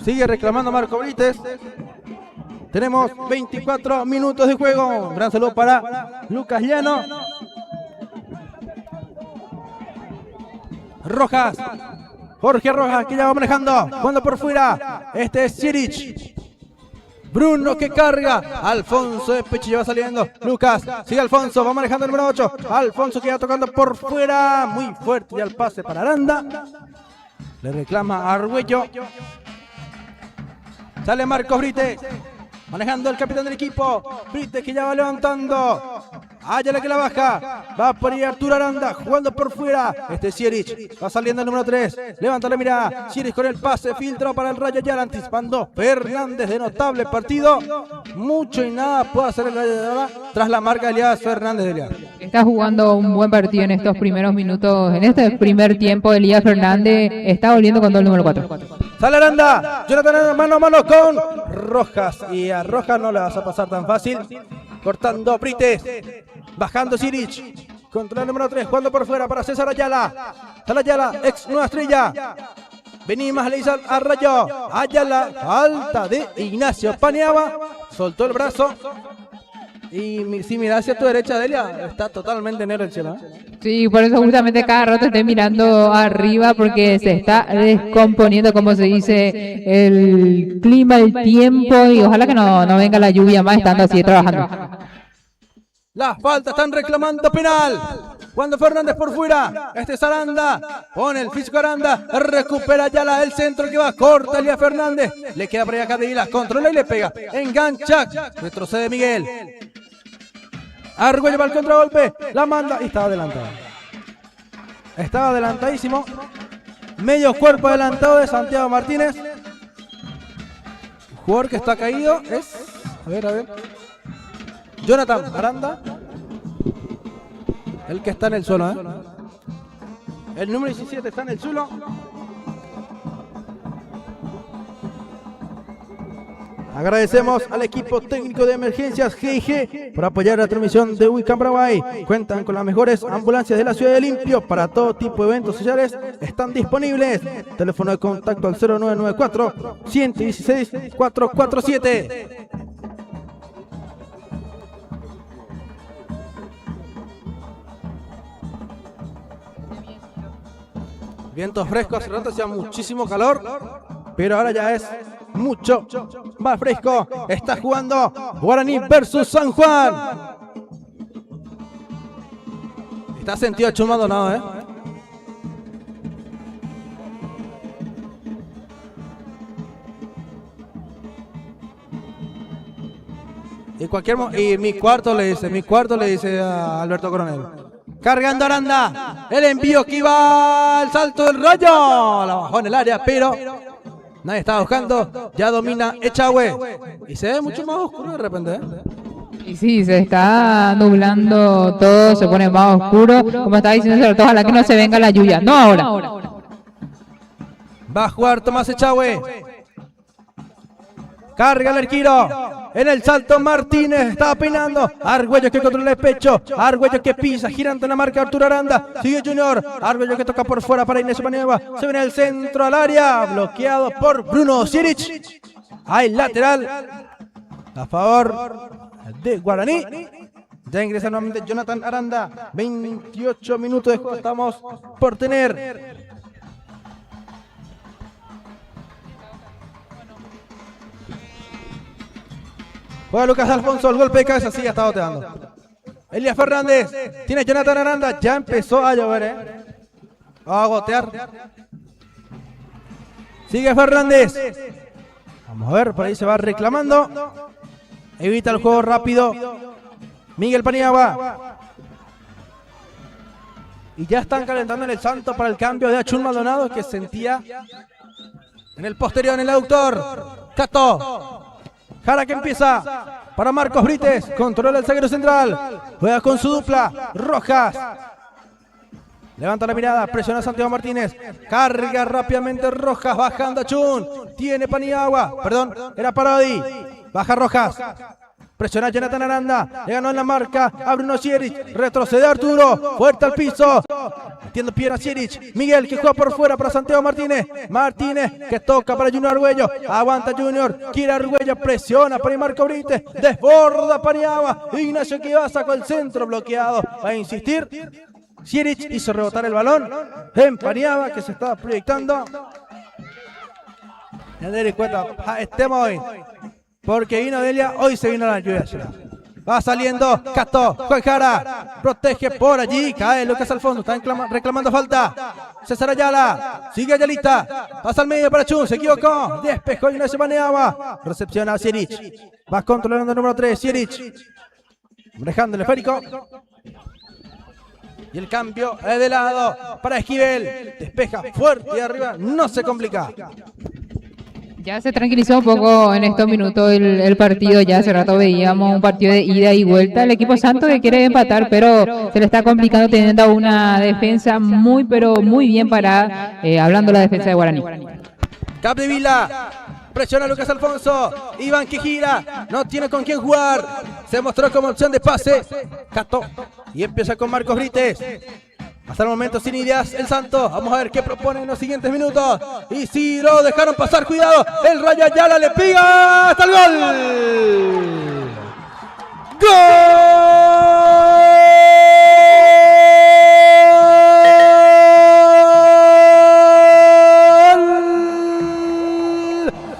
Sigue reclamando Marco Brites. Tenemos 24 minutos de juego. Un gran saludo para Lucas Llano. Rojas. Jorge Rojas que ya va manejando. Jugando por fuera. Este es Sirich. Bruno que carga. Alfonso de pecho ya va saliendo. Lucas. Sigue Alfonso. Va manejando el número 8. Alfonso que va tocando por fuera. Muy fuerte ya el pase para Aranda. Le reclama a Argüello. Sale Marcos Brites. Manejando el capitán del equipo. Brites que ya va levantando. Ayala que la baja. Va por ahí Arturo Aranda. Jugando por fuera. Este es Sierich. Va saliendo el número 3. Levanta la mirada. Sierich con el pase. Filtro para el Rayo Ayala. Anticipando Fernández de notable partido. Mucho y nada puede hacer el Rayo Ayala tras la marca de Elías Fernández de Elías. Está jugando un buen partido en estos primeros minutos. En este primer tiempo, Elías Fernández está volviendo con todo el número 4. Sale Aranda. Jonathan mano a mano con Rojas. Y a Rojas no le vas a pasar tan fácil. Cortando Brites. Bajando Sirich. Contra el número 3. Jugando por fuera para César Ayala. Sale Ayala. Ex nueva estrella. Venimos, le dice a Rayo. Ayala. Alta de Ignacio Paniagua. Soltó el brazo. Y si miras hacia tu derecha, Delia, está totalmente negro el cielo. Sí, por eso justamente cada rato estoy mirando arriba porque se está descomponiendo, como se dice, el clima, el tiempo, y ojalá que no venga la lluvia más estando así trabajando. Las faltas están reclamando penal. Cuando Fernández por fuera, este es Aranda, pone el físico Aranda, recupera Ayala, el centro que va, corta Elías Fernández, le queda por allá Cadilla, controla y le pega, engancha, retrocede Miguel. Argüello va al contragolpe, la manda y estaba adelantado. Estaba adelantadísimo. Medio cuerpo adelantado de Santiago Martínez. Jugador que está caído es... A ver. Jonathan Aranda. El que está en el suelo, El número 17 está en el suelo. Agradecemos al equipo técnico de emergencias GIG por apoyar la transmisión de Wicam Paraguay. Cuentan con las mejores ambulancias de la ciudad de Limpio para todo tipo de eventos sociales. Están disponibles. Teléfono de contacto al 0994-116-447. Vientos frescos, hace rato hacía muchísimo calor, pero ahora ya es mucho más fresco. Está jugando Guaraní versus San Juan. Está sentido Chum Maldonado, Y mi cuarto le dice a Alberto Coronel. Cargando Aranda, el envío que iba al salto del Rayo, la bajó en el área, pero nadie estaba buscando, ya domina Echagüe y se ve mucho más oscuro de repente. Y sí, se está nublando todo, se pone más oscuro, como estaba diciendo, sobre todo ojalá que no se venga la lluvia, no ahora. Va a jugar Tomás Echagüe. Carga el arquero. En el salto Martínez. Estaba peinando. Argüello que controla el pecho. Argüello que pisa. Girando en la marca Arturo Aranda. Sigue Junior. Argüello que toca por fuera para Ignacio Paniagua. Se viene el centro al área. Bloqueado por Bruno Sierich. Hay lateral a favor de Guaraní. Ya ingresa nuevamente Jonathan Aranda. 28 minutos de juego estamos por tener. Juega Lucas Alfonso, el golpe de cabeza, sí, ya está boteando. Elías Fernández, tiene Jonathan Aranda, ya empezó a llover, Va a gotear. Sigue Fernández. Vamos a ver, por ahí se va reclamando. Evita el juego rápido Miguel Paniagua. Y ya están calentando en el santo para el cambio de Achun Maldonado, que sentía en el posterior, en el aductor. Cato. Jara que empieza para Marcos Brites. Controla el zaguero central. Juega con su dupla. Rojas. Levanta la mirada. Presiona a Santiago Martínez. Carga rápidamente Rojas. Bajando a Chun. Tiene Paniagua. Perdón, era Parodi. Baja Rojas. Presiona a Jonathan Aranda. Le ganó en la marca a Bruno Sierich. Retrocede Arturo. Fuerte al piso. Metiendo pierna Sierich. Miguel que juega por fuera para Santiago Martínez. Martínez que toca para Junior Argüello. Aguanta Junior. Quiere Argüello. Presiona para Marco Brites. Desborda Paniagua. Ignacio que va, sacó el centro bloqueado. Va a insistir. Sierich hizo rebotar el balón en Paniagua, que se estaba proyectando. Y Andrés Cuesta, estemos hoy, porque vino Delia, hoy se vino la lluvia. Va saliendo Casto, Juan Jara, protege por allí, cae Lucas al fondo, está reclamando falta. César Ayala, sigue Ayalita, pasa al medio para Chun, se equivocó, despejó Ignacio Paniagua, recepciona a Sierich, va controlando el número 3, Sierich, manejando el esférico. Y el cambio es de lado para Esquivel, despeja fuerte y arriba, no se complica. Ya se tranquilizó un poco en estos minutos el partido, ya hace rato veíamos un partido de ida y vuelta. El equipo santo que quiere empatar, pero se le está complicando teniendo una defensa muy, pero muy bien parada, hablando de la defensa de Guaraní. Capdevila, presiona a Lucas Alfonso, Iván que gira, no tiene con quién jugar, se mostró como opción de pase, Cato, y empieza con Marcos Brites. Hasta el momento sin ideas el Santos. Vamos a ver qué propone en los siguientes minutos. Y si lo dejaron pasar, cuidado. El Rayo Ayala le pega hasta el gol. ¡Gol!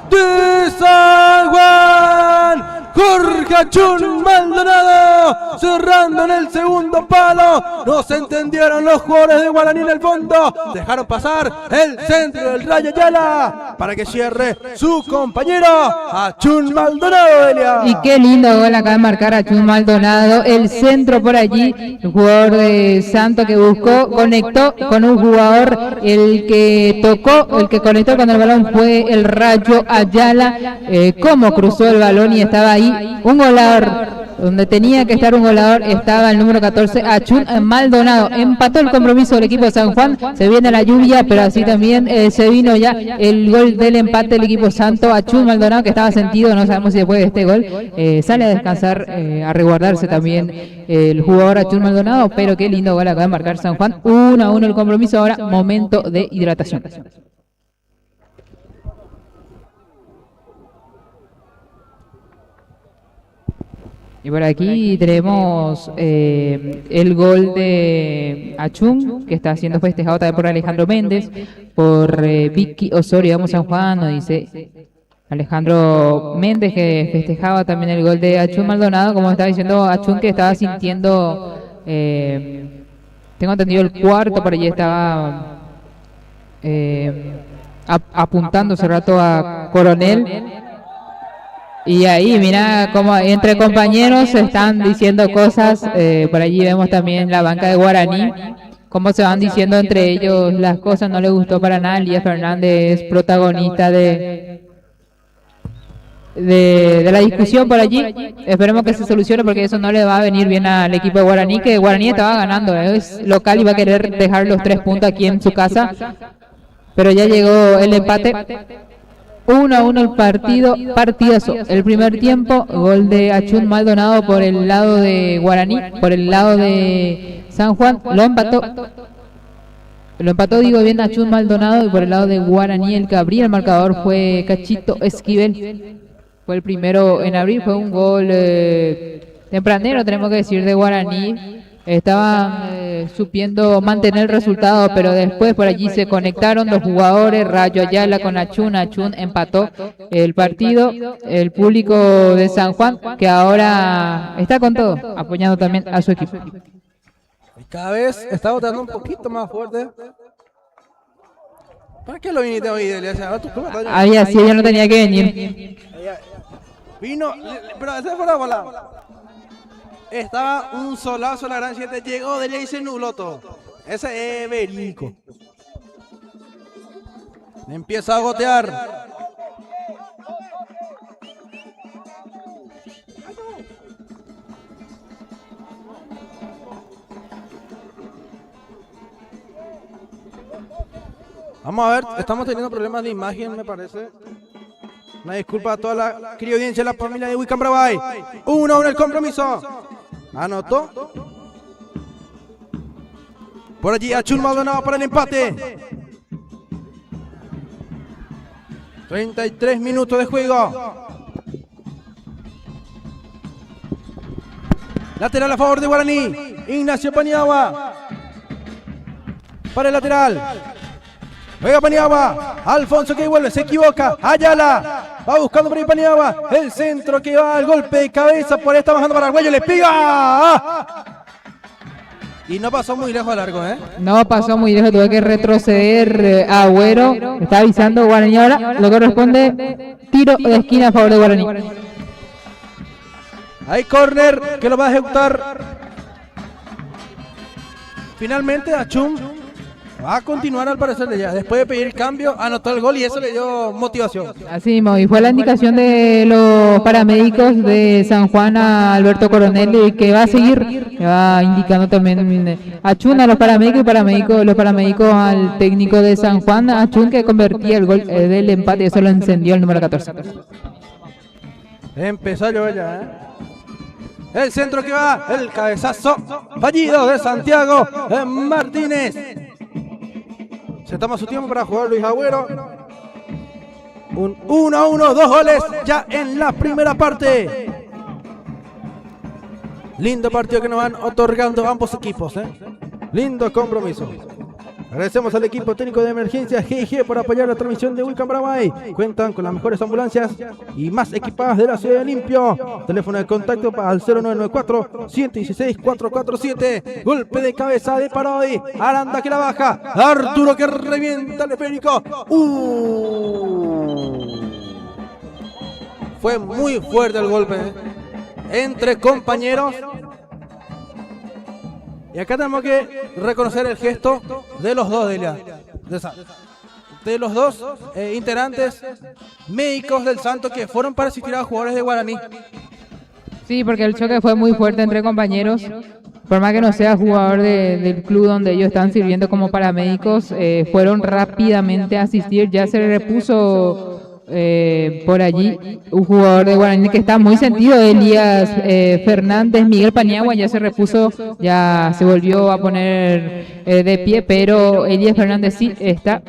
De San Juan. Jorge Achún Maldonado cerrando en el segundo palo. No se entendieron los jugadores de Guaraní en el fondo. Dejaron pasar el centro del Rayo Ayala para que cierre su compañero Achún Maldonado, Delia. Y qué lindo gol acaba de marcar Achún Maldonado. El centro por allí, el jugador de Santo que buscó, conectó con un jugador. El que tocó, el que conectó con el balón fue el Rayo Ayala. Cómo cruzó el balón y estaba ahí un goleador. Donde tenía que estar un goleador estaba el número 14, Achún Maldonado. Empató el compromiso del equipo de San Juan. Se viene la lluvia, pero así también se vino ya el gol del empate del equipo santo. Achún Maldonado, que estaba sentido, no sabemos si después de este gol sale a descansar, a resguardarse también el jugador Achún Maldonado. Pero qué lindo gol acaba de marcar San Juan. 1-1 el compromiso. Ahora momento de hidratación. Y por aquí tenemos el gol de Achún, que está siendo festejado también por Alejandro Méndez, por Vicky Osorio. Vamos a San Juan, nos dice Alejandro Méndez, que festejaba también el gol de Achún Maldonado. Como estaba diciendo Achún, que estaba sintiendo, tengo entendido, el cuarto, por allí estaba apuntando hace rato a Coronel. Y ahí, mira, como entre compañeros se están diciendo cosas. Por allí vemos también la banca de Guaraní, cómo se van diciendo entre ellos las cosas. No le gustó para nada. Elías Fernández, protagonista de la discusión por allí. Esperemos que se solucione, porque eso no le va a venir bien al equipo de Guaraní, que Guaraní estaba ganando, es local y va a querer dejar los 3 puntos aquí en su casa. Pero ya llegó el empate. 1-1 el partido, partidazo. El primer tiempo, gol de Achún Maldonado por el lado de Guaraní, por el lado de San Juan. Lo empató, digo bien, Achún Maldonado. Y por el lado de Guaraní, el que abría el marcador fue Cachito Esquivel. Fue el primero en abrir. Fue un gol tempranero, tenemos que decir, de Guaraní. Estaban supiendo mantener el resultado, pero después por allí se conectaron los jugadores. Rayo Ayala con Achún empató el partido. El público de San Juan, que ahora está con todo, apoyando también a su equipo. Cada vez está votando un poquito más fuerte. ¿Para qué lo viniste hoy, Delia? Ahí así yo no tenía que venir. Vino, pero esa fue la bola. Estaba un solazo la gran 7, llegó Delia y se nubló todo. Ese es verídico. Empieza a gotear. Vamos a ver, estamos teniendo problemas de imagen, me parece. Una disculpa a toda la querida audiencia de la familia de Wiccan Bravay. 1-1 el compromiso. Anotó. Por allí Achún Maldonado para el empate. 33 minutos de juego. Lateral a favor de Guaraní. Ignacio Paniagua. para el lateral. Juega Paniagua, Alfonso que vuelve, se equivoca, Ayala, va buscando por ahí Paniagua, el centro que va al golpe de cabeza, por ahí está bajando para Arguello, le pega. Y no pasó muy lejos al largo, ¿eh? No pasó muy lejos, tuvo que retroceder Agüero, está avisando Guaraní ahora, lo que corresponde, tiro de esquina a favor de Guaraní. Hay córner que lo va a ejecutar. Finalmente Achum va a continuar al parecer de ya. Después de pedir el cambio, anotó el gol y eso le dio motivación. Así mismo, y fue la indicación de los paramédicos de San Juan a Alberto Coronel que va a seguir, va indicando también a Chun a los paramédicos, los paramédicos al técnico de San Juan, a Chun que convertía el gol del empate, eso lo encendió el número 14. Empezó a llover ya, ¿eh? El centro que va, el cabezazo fallido de Santiago Martínez. Se toma su tiempo para jugar Luis Agüero. Un 1-1, 2 goles ya en la primera parte. Lindo partido que nos van otorgando ambos equipos, ¿eh? Lindo compromiso. Agradecemos al equipo técnico de emergencia GIG por apoyar la transmisión de Wicam Paraguay. Cuentan con las mejores ambulancias y más equipadas de la ciudad de Limpio. Teléfono de contacto para el 0994-116-447. Golpe de cabeza de Parodi. Aranda que la baja. Arturo que revienta el esférico. Fue muy fuerte el golpe, ¿eh? Entre compañeros. Y acá tenemos que reconocer el gesto de los dos de los dos integrantes médicos del Santo que fueron para asistir a jugadores de Guaraní. Sí, porque el choque fue muy fuerte entre compañeros. Por más que no sea jugador del club donde ellos están sirviendo como paramédicos, fueron rápidamente a asistir. Ya se repuso por allí un jugador de Guaraní que está muy sentido, Elías Fernández. Miguel Paniagua ya se repuso, ya se volvió a poner de pie, pero Elías Fernández sí está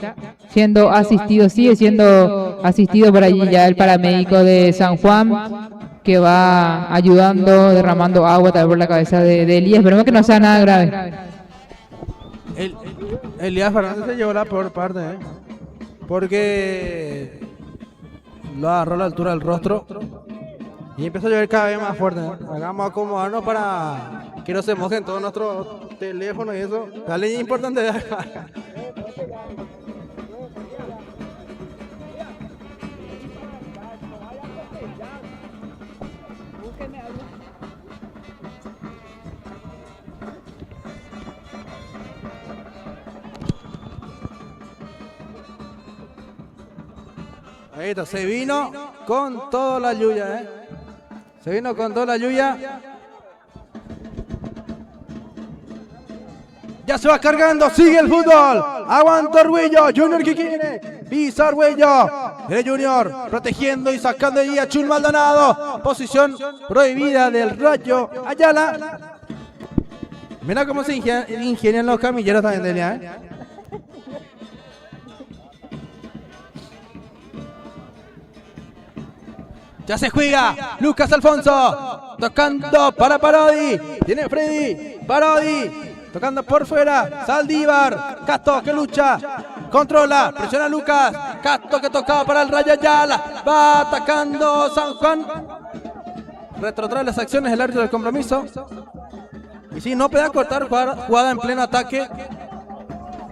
siendo asistido, sigue siendo asistido por allí ya el paramédico de San Juan, que va ayudando, derramando agua tal vez por la cabeza de Elías. Esperemos que no sea nada grave. Elías Fernández se llevó la peor parte, ¿eh? Porque lo agarró a la altura del rostro y empezó a llover cada vez más fuerte, ¿eh? Hagamos acomodarnos para que no se mojen todos nuestros teléfonos y eso. La ley es importante de acá. Ahí está, se vino con toda la lluvia, ¿eh? Se vino con toda la lluvia. Ya se va cargando, sigue el fútbol. Aguanta Arguello, Junior que quiere. Pisa Arguello. El Junior protegiendo y sacando allí a Chul Maldonado. Posición prohibida del Rayo Ayala. Mira cómo se ingenian los camilleros también de Elia, ¿eh? Ya se juega, Lucas Alfonso, tocando para Parodi, tiene Freddy, Parodi, tocando por fuera, Saldívar, Castro que lucha, controla, presiona a Lucas, Castro que tocaba para el Rayo Ayala, va atacando San Juan, retrotrae las acciones del árbitro del compromiso, y sí, no puede cortar jugada en pleno ataque,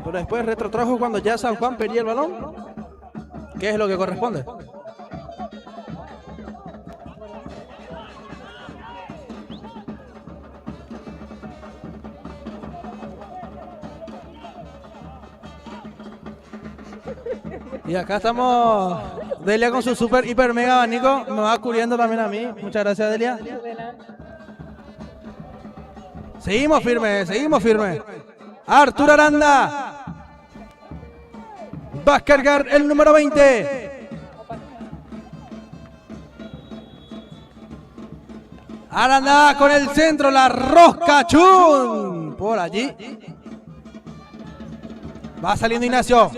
pero después retrotrajo cuando ya San Juan perdía el balón, que es lo que corresponde. Y acá estamos Delia con su super hiper mega abanico. Me va cubriendo también a mí. Muchas gracias, Delia. Seguimos firme, seguimos firme. Arturo Aranda. Va a cargar el número 20. Aranda con el centro, la rosca Chun. Por allí. Va saliendo Ignacio.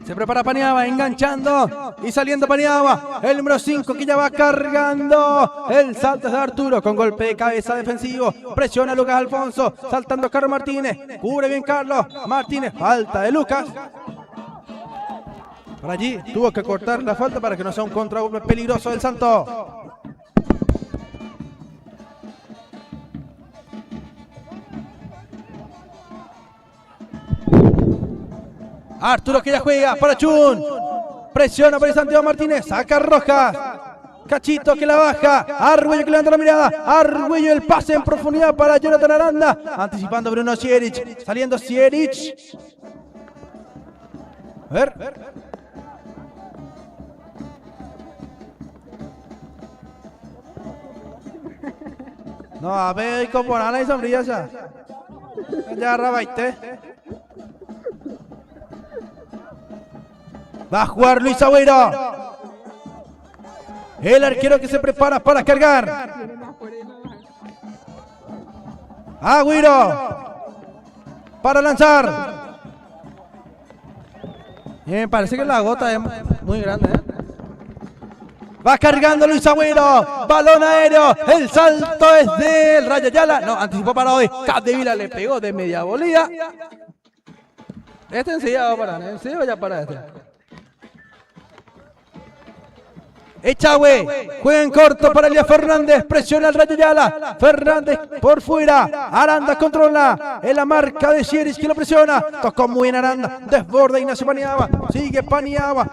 Se prepara Paniagua, enganchando y saliendo Paniagua. El número 5 que ya va cargando. El salto es de Arturo con golpe de cabeza defensivo. Presiona a Lucas Alfonso. Saltando Carlos Martínez. Cubre bien Carlos Martínez. Falta de Lucas. Por allí tuvo que cortar la falta para que no sea un contragolpe peligroso del Santo. Arturo que ya juega para Chun. Presiona por el Santiago Martínez. Saca Rojas. Cachito que la baja. Argüello que levanta la mirada. Argüello el pase en profundidad para Jonathan Aranda. Anticipando Bruno Sierich. Saliendo Sierich. A ver. No, a ver, como nada y sombría ya. Ya rabaite. Va a jugar Luis Agüero. El arquero que se prepara para cargar. Agüero. Para lanzar. Bien, parece que la gota es muy grande. Va cargando Luis Agüero. Balón aéreo. El salto es del Rayo Ayala. No, anticipó para hoy. Capdevila le pegó de media volea. Este enseguida va a parar. Enseguida ya para este. Echagüe, juega en corto para Elías Fernández, presiona al Rayo Ayala, Fernández por fuera, Aranda controla, en la marca de Sierich que lo presiona, tocó muy bien Aranda, desborda Ignacio Paniagua, sigue Paniagua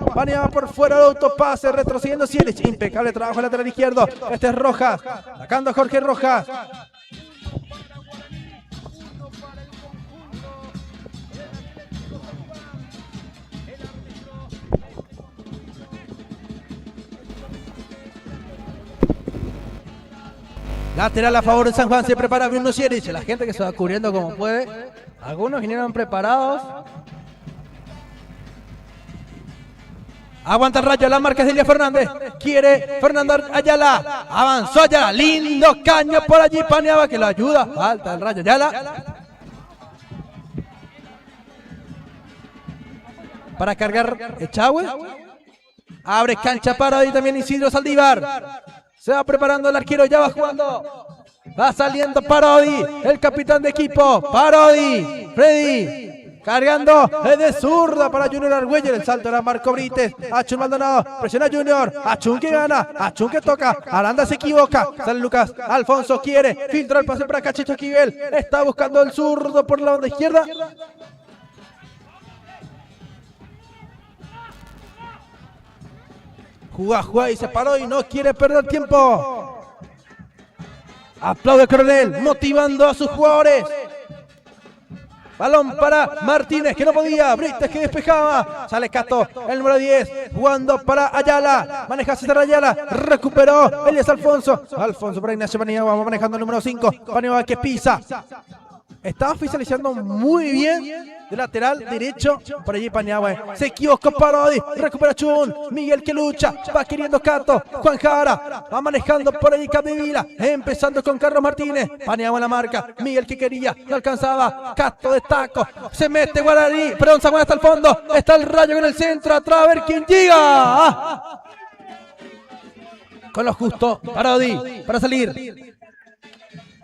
por fuera del autopase, retrocediendo Sierich, impecable trabajo en el lateral izquierdo, este es Rojas, sacando a Jorge Rojas. Lateral a favor de San Juan, se prepara Bruno Sierich. La gente que se va cubriendo como puede. Algunos vinieron preparados. Aguanta el Rayo, la marca es de Elías Fernández. Quiere Fernando Ayala. Avanzó Ayala. Lindo caño por allí. Paniagua que lo ayuda. Falta el Rayo Ayala. Para cargar Echagüe. Abre cancha para ahí también Isidro Saldívar. Se va preparando el arquero, ya va jugando. Va saliendo Parodi, el capitán de equipo. Parodi, Freddy, cargando de zurda para Junior Argüello. El salto era Marco Brites. Achun Maldonado, presiona Junior. Achun que gana, Achun que toca. Aranda se equivoca. Sale Lucas, Alfonso quiere. Filtra el pase para Cachito Esquivel. Está buscando el zurdo por la banda izquierda. Juega y se paró y no quiere perder tiempo. Aplaude Coronel, motivando a sus jugadores. Balón para Martínez, que no podía. Brites que despejaba. Sale Cato, el número 10. Jugando para Ayala. Maneja César Ayala. Recuperó Elías Alfonso. Alfonso para Ignacio Paniagua. Va manejando el número 5. Paniagua que pisa. Estaba oficializando muy bien de lateral derecho. Por allí Paniagua. Se equivocó Parodi. Recupera Chun. Miguel que lucha. Va queriendo Cato. Juan Jara. Va manejando por allí Capdevila. Empezando con Carlos Martínez. Paniagua en la marca. Miguel que quería. No alcanzaba. Cato de taco. Se mete Guaraní. Perdón, San Juan hasta el fondo. Está el Rayo en el centro. Atrás a ver quién llega. Con lo justo. Parodi. Para salir.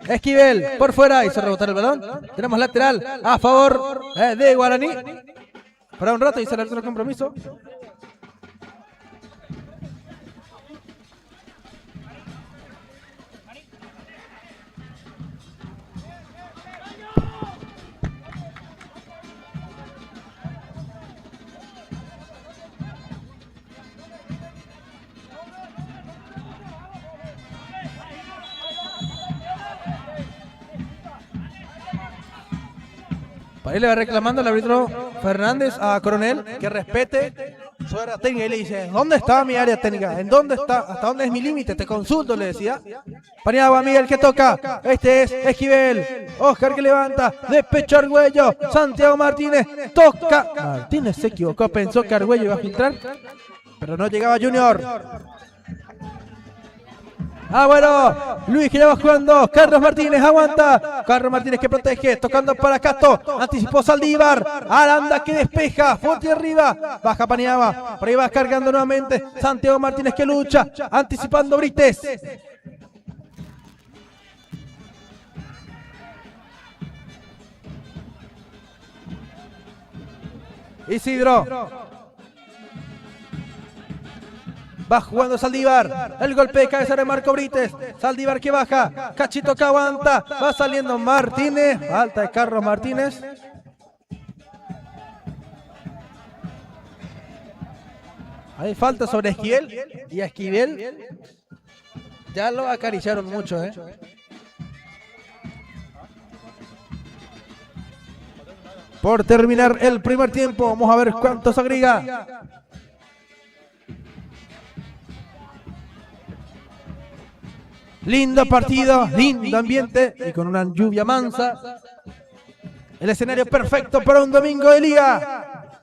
Esquivel por fuera y se rebota el balón. Tenemos lateral a favor de Guaraní. Para un rato y será otro compromiso. Ahí le va reclamando el árbitro Fernández a Coronel que respete su área técnica y le dice: ¿dónde está mi área técnica? ¿En dónde está? ¿Hasta dónde es mi límite? Te consulto, le decía. Paniagua, Miguel que toca. Este es Esquivel. Oscar que levanta. De pecho Argüello. Santiago Martínez. Toca. Martínez se equivocó. Pensó que Argüello iba a filtrar. Pero no llegaba Junior. Ah, bueno, Luis que ya va jugando, Carlos Martínez aguanta, Carlos Martínez que protege, tocando para Cato, anticipó Saldívar, Aranda que despeja, fuerte arriba, baja Paniagua, por ahí va cargando nuevamente, Santiago Martínez que lucha, anticipando Brites. Isidro. Va jugando Saldívar. El golpe de cabeza de Marco Brites. Saldívar que baja. Cachito que aguanta. Va saliendo Martínez. Falta de Carlos Martínez. Hay falta sobre Esquivel. Y a Esquivel ya lo acariciaron mucho, ¿eh? Por terminar el primer tiempo. Vamos a ver cuánto se agrega. Lindo partido, lindo ambiente y con una lluvia mansa. El escenario perfecto para un domingo de liga.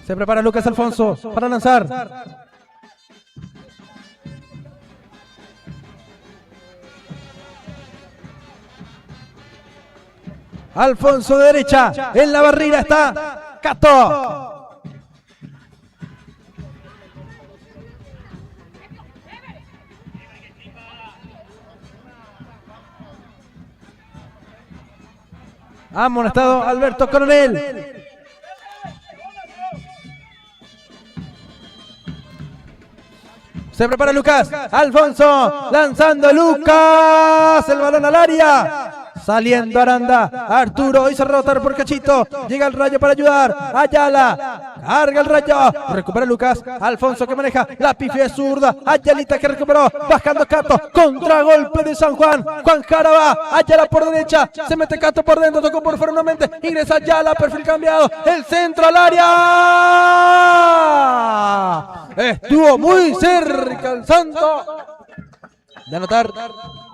Se prepara Lucas Alfonso para lanzar. Alfonso de derecha, en la barrera está Cato. Amonestado Alberto Coronel. Se prepara Lucas. Alfonso lanzando Lucas. El balón al área. Saliendo Aranda. Arturo hizo rotar por Cachito. Llega el Rayo para ayudar. Ayala. Carga el Rayo. Recupera Lucas. Alfonso que maneja. La pifia es zurda. Ayalita que recuperó. Bajando Cato. Contragolpe de San Juan. Juan Jaraba. Ayala por derecha. Se mete Cato por dentro. Tocó por fuera nuevamente. Ingresa Ayala. Perfil cambiado. El centro al área. Estuvo muy cerca el Santo de anotar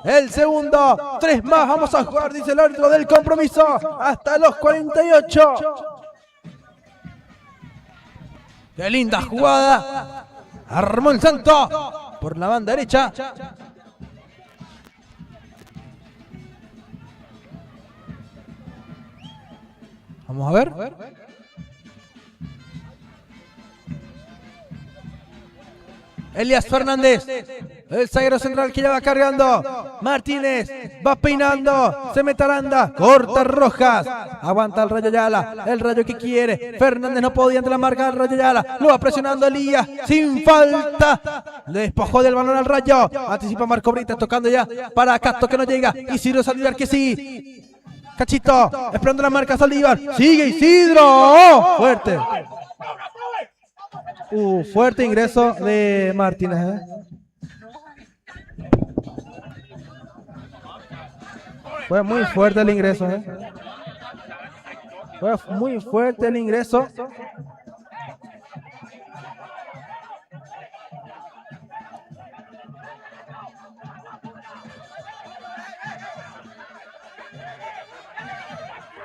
el segundo. 3 más vamos a jugar, dice el árbitro del compromiso, hasta los 48. Qué linda jugada armó el Santo por la banda derecha. Vamos a ver. Elías Fernández, el zaguero central que ya va cargando. Martínez va peinando, se mete Aranda, corta Rojas, aguanta el Rayo Ayala, el Rayo que quiere. Fernández no podía ante la marca del Rayo Ayala, lo va presionando Elías, sin falta. Le despojó del balón al Rayo, anticipa Marco Brites tocando ya para Casto que no llega. Isidro Saldívar que sí. Cachito, esperando la marca Saldívar, sigue Isidro, fuerte. Fuerte ingreso de Martínez, ¿eh? Fue muy fuerte el ingreso, ¿eh? Fue muy fuerte el ingreso.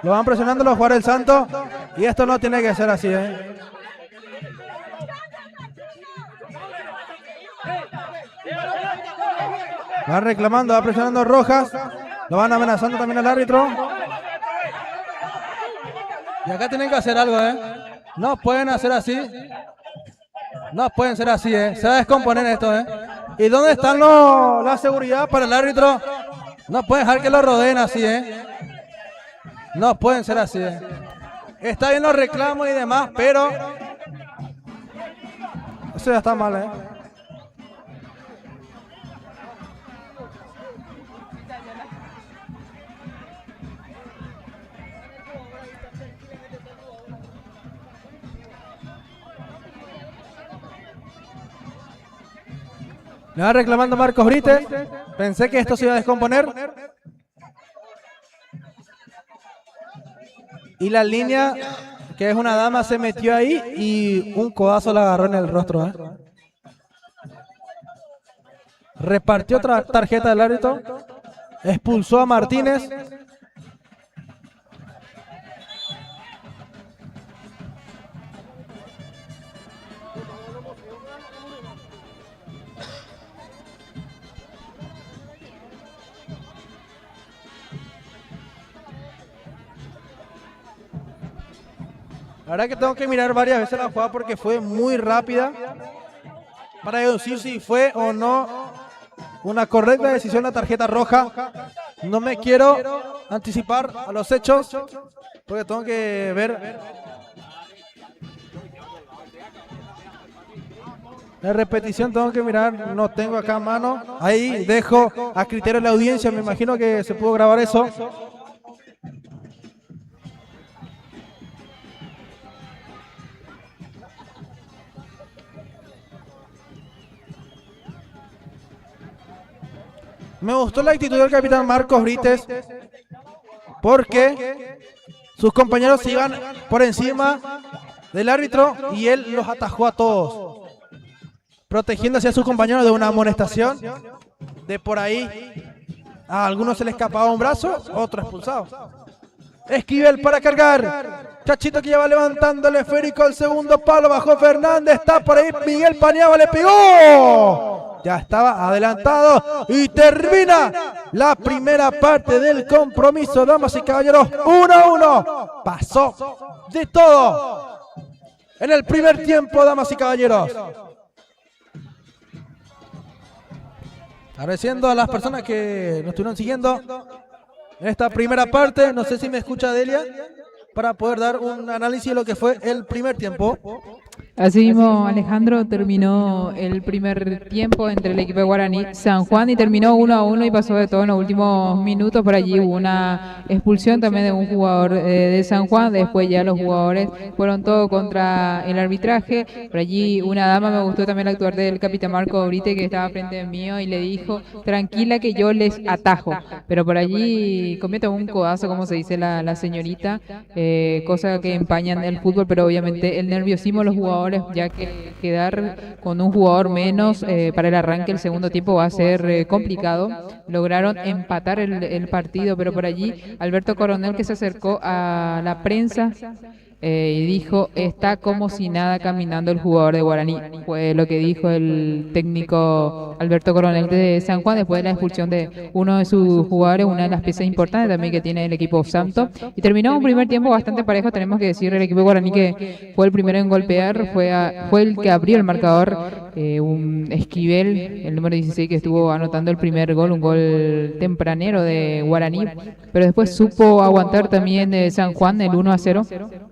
Lo van presionando los jugadores del Santo y esto no tiene que ser así, ¿eh? Va reclamando, va presionando Rojas. Lo van amenazando también al árbitro. Y acá tienen que hacer algo, ¿eh? No pueden hacer así. No pueden ser así, ¿eh? Se va a descomponer esto, ¿eh? ¿Y dónde están la seguridad para el árbitro? No pueden dejar que lo rodeen así, ¿eh? No pueden ser así, ¿eh? Está bien los reclamos y demás, pero eso ya está mal, ¿eh? Le va reclamando Marcos Brites. Pensé que esto se iba a descomponer. Y la línea, que es una dama, se metió ahí y un codazo la agarró en el rostro, ¿eh? Repartió otra tarjeta del árbitro. Expulsó a Martínez. La verdad que tengo que mirar varias veces la jugada porque fue muy rápida para deducir si fue o no una correcta decisión la tarjeta roja. No me quiero anticipar a los hechos porque tengo que ver la repetición, tengo que mirar, no tengo acá a mano. Ahí dejo a criterio de la audiencia, me imagino que se pudo grabar eso. Me gustó la actitud del capitán Marcos Brites porque sus compañeros se iban por encima del árbitro y él los atajó a todos, protegiendo hacia sus compañeros de una amonestación. De por ahí a algunos se les escapaba un brazo, otro expulsado. Esquivel para cargar. Chachito que ya va levantando el esférico al segundo palo. Bajó Fernández. Está por ahí. Miguel Paniagua le pegó. Ya estaba adelantado. Y termina la primera parte del compromiso, damas y caballeros. 1-1. Pasó de todo en el primer tiempo, damas y caballeros. Agradeciendo a las personas que nos estuvieron siguiendo en esta primera parte. No sé si me escucha Delia para poder dar un análisis de lo que fue el primer tiempo. Así mismo, Alejandro, terminó el primer tiempo entre el equipo de Guaraní San Juan y terminó 1-1 y pasó de todo en los últimos minutos. Por allí hubo una expulsión también de un jugador de San Juan. Después ya los jugadores fueron todos contra el arbitraje. Por allí una dama, me gustó también el actuar del capitán Marco Brite, que estaba frente a mío y le dijo: tranquila que yo les atajo. Pero por allí comete un codazo, como se dice la señorita, cosa que empañan el fútbol, pero obviamente el nerviosismo de los jugadores, ya que quedar con un jugador menos para el arranque del segundo tiempo va a ser complicado. Lograron empatar el partido, pero por allí Alberto Coronel, que se acercó a la prensa y dijo: está como si nada caminando el jugador de Guaraní. Fue lo que dijo el técnico Alberto Coronel de San Juan después de la expulsión de uno de sus jugadores, una de las piezas importantes también que tiene el equipo Santo. Y terminó un primer tiempo bastante parejo, tenemos que decir, el equipo de Guaraní, que fue el primero en golpear, fue el que abrió el marcador, un Esquivel, el número 16, que estuvo anotando el primer gol, un gol tempranero de Guaraní, pero después supo aguantar también de San Juan el 1-0.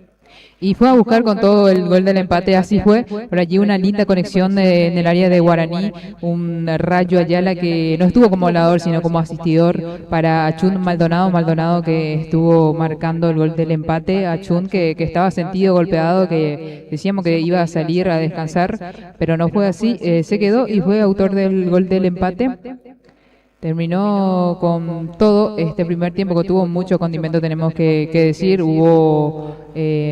Y fue a buscar con todo el gol del empate, así fue. Por allí una linda conexión en el área de Guaraní, un Rayo Ayala que no estuvo como volador, sino como asistidor para Achún Maldonado que estuvo marcando el gol del empate. Achún que estaba sentido, golpeado, que decíamos que iba a salir a descansar, pero no fue así, se quedó y fue autor del gol del empate. Terminó con todo este primer tiempo, que tuvo mucho condimento, tenemos que decir. Hubo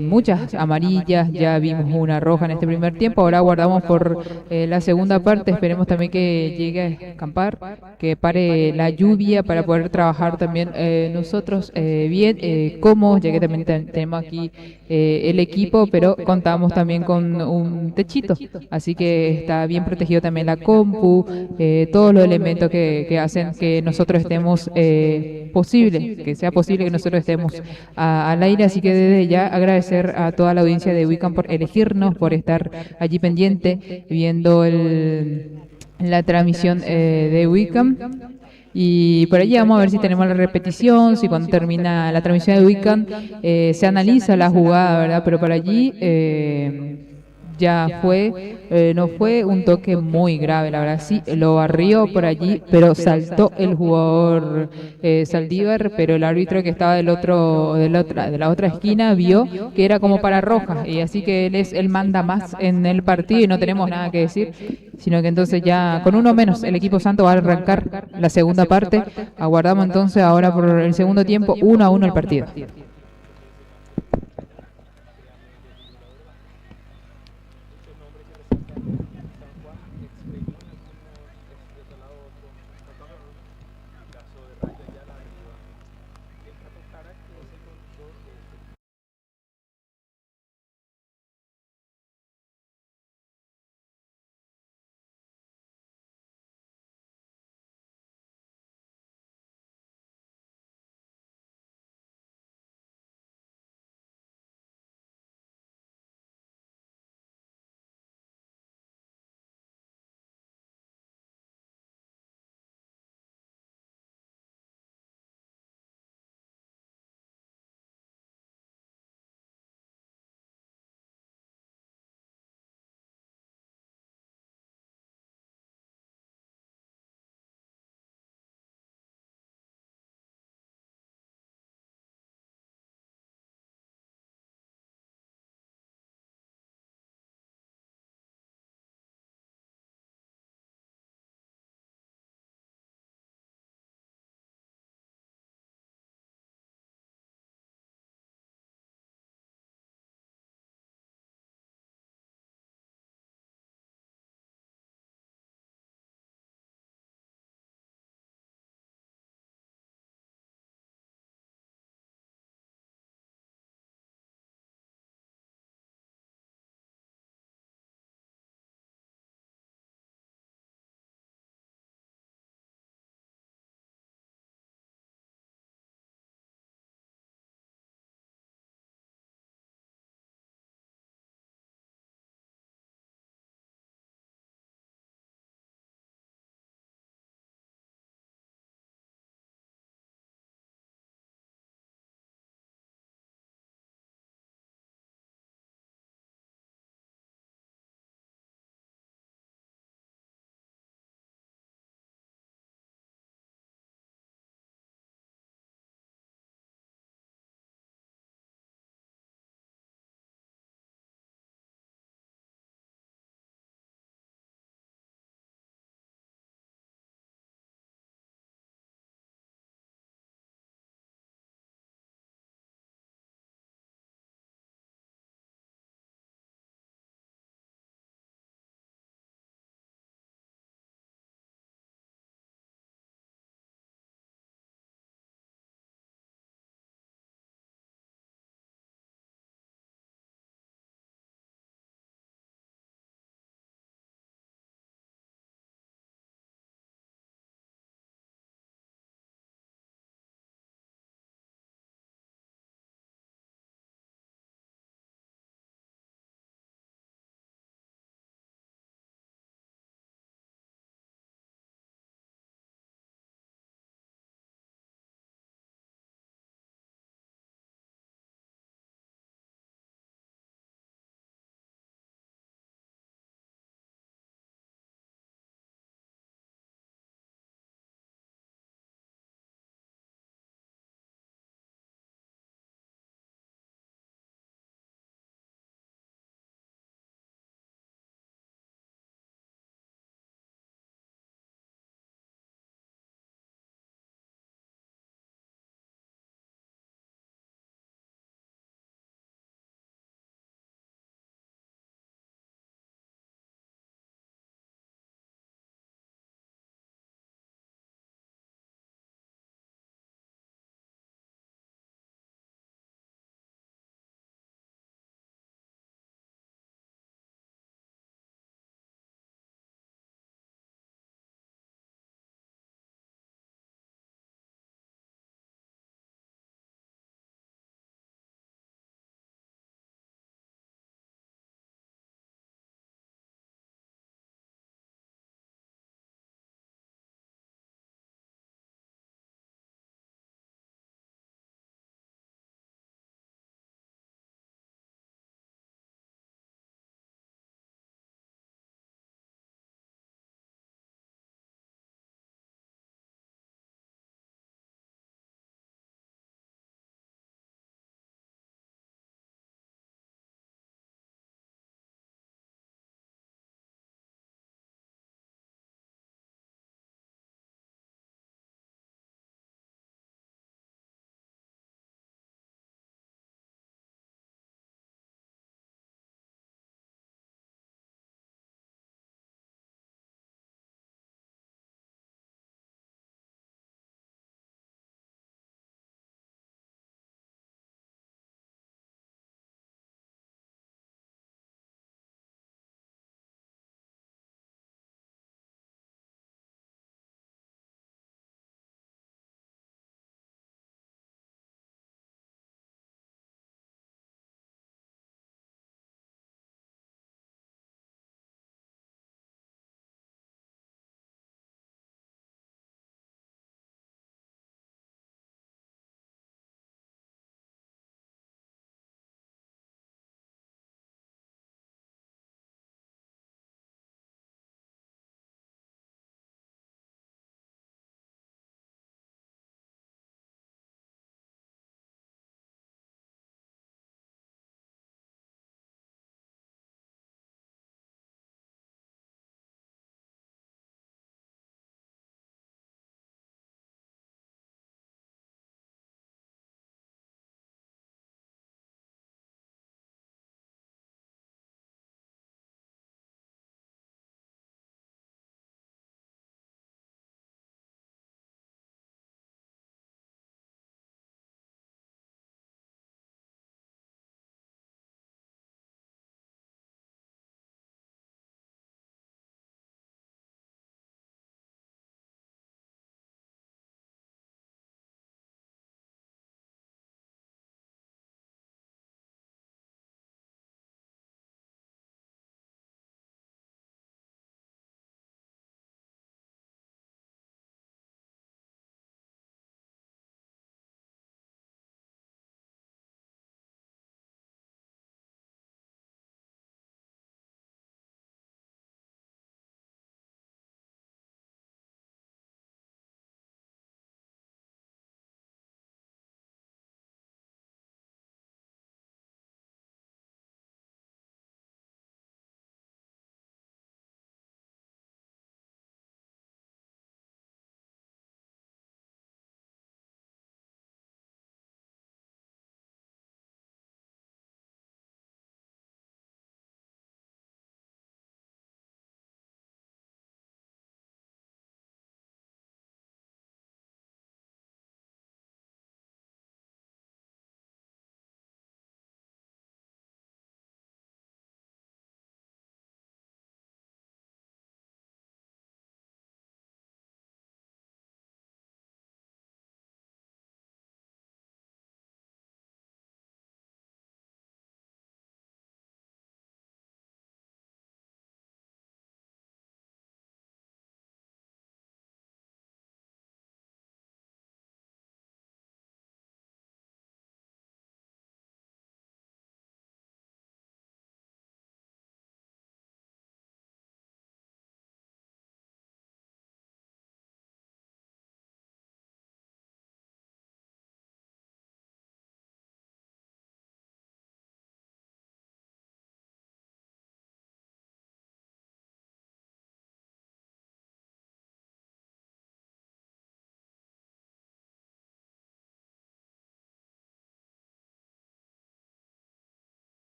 muchas amarillas, ya vimos una roja en este primer tiempo. Ahora guardamos por la segunda parte. Esperemos también que llegue a escampar, que pare la lluvia para poder trabajar también nosotros bien, cómodos, ya que también tenemos aquí el equipo, pero contamos también con un techito, así que está bien protegido también la compu, todos los elementos que hacen que nosotros estemos que sea posible que nosotros estemos al aire. Así que desde ya agradecer a toda la audiencia de Wicam por elegirnos, por estar allí pendiente viendo la transmisión de Wicam. Y por allí vamos a ver si tenemos la repetición, si cuando termina la transmisión de Wicam se analiza la jugada, ¿verdad? Pero por allí ya fue, no fue un toque muy grave, la verdad. Sí, lo barrió por allí, pero saltó el jugador Saldívar, pero el árbitro que estaba de la otra esquina vio que era como para roja, y así que él manda más en el partido y no tenemos nada que decir, sino que entonces ya con uno menos el equipo Santo va a arrancar la segunda parte. Aguardamos entonces ahora por el segundo tiempo, 1-1 el partido.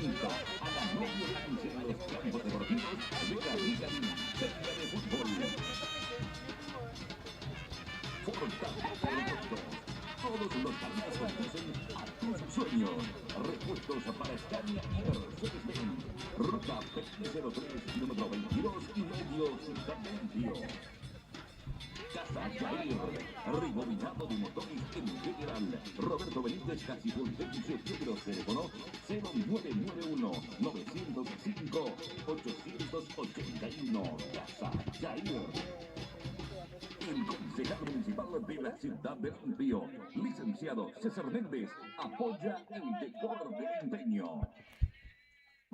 Vuelta a la media cancha en los campos deportivos de la Liga Serie de Fútbol. Fortaleza Repuestos. Todos los caminos conducen a tus sueños. Repuestos para Scania y Mercedes-Benz. Ruta P03, número 22 y medio, Ciudad Limpio. Casa Jair, rebobinado de motores en general. Roberto Benítez, casi Fulgencio, número teléfono 0991-905-881. Casa Jair. El concejal municipal de la Ciudad de Limpio, licenciado César Méndez, apoya el decor del empeño.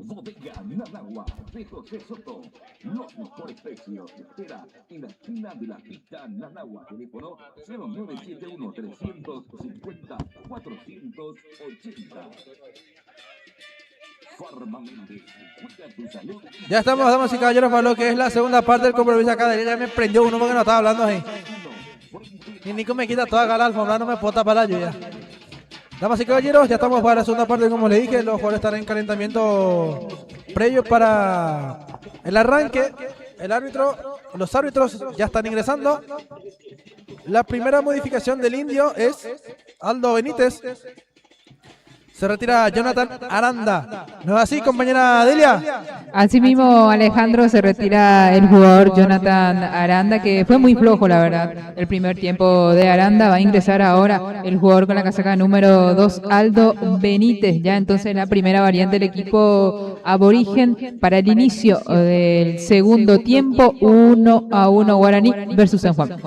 Bodega Nanagua de José Soto. Los mejores precios. Espera en la esquina de la pista Nanagua. Teléfono 0971-350-480. Farma Méndez. Cuida tu salud. Ya estamos, damas y caballeros, para lo que es la segunda parte del compromiso acá. Ya me prendió uno porque no estaba hablando ahí. Y Nico me quita toda la alfombra, no me puedo tapar la lluvia. Damas y caballeros, ya estamos para la segunda parte, como les dije, los jugadores estarán en calentamiento previo para el arranque. Los árbitros ya están ingresando. La primera modificación del indio es Aldo Benítez. Se retira Jonathan Aranda. ¿No es así, compañera Delia? Así mismo, Alejandro, se retira el jugador Jonathan Aranda, que fue muy flojo, la verdad, el primer tiempo de Aranda. Va a ingresar ahora el jugador con la casaca número 2, Aldo Benítez. Ya entonces la primera variante del equipo aborigen para el inicio del segundo tiempo. 1-1 Guaraní versus San Juan.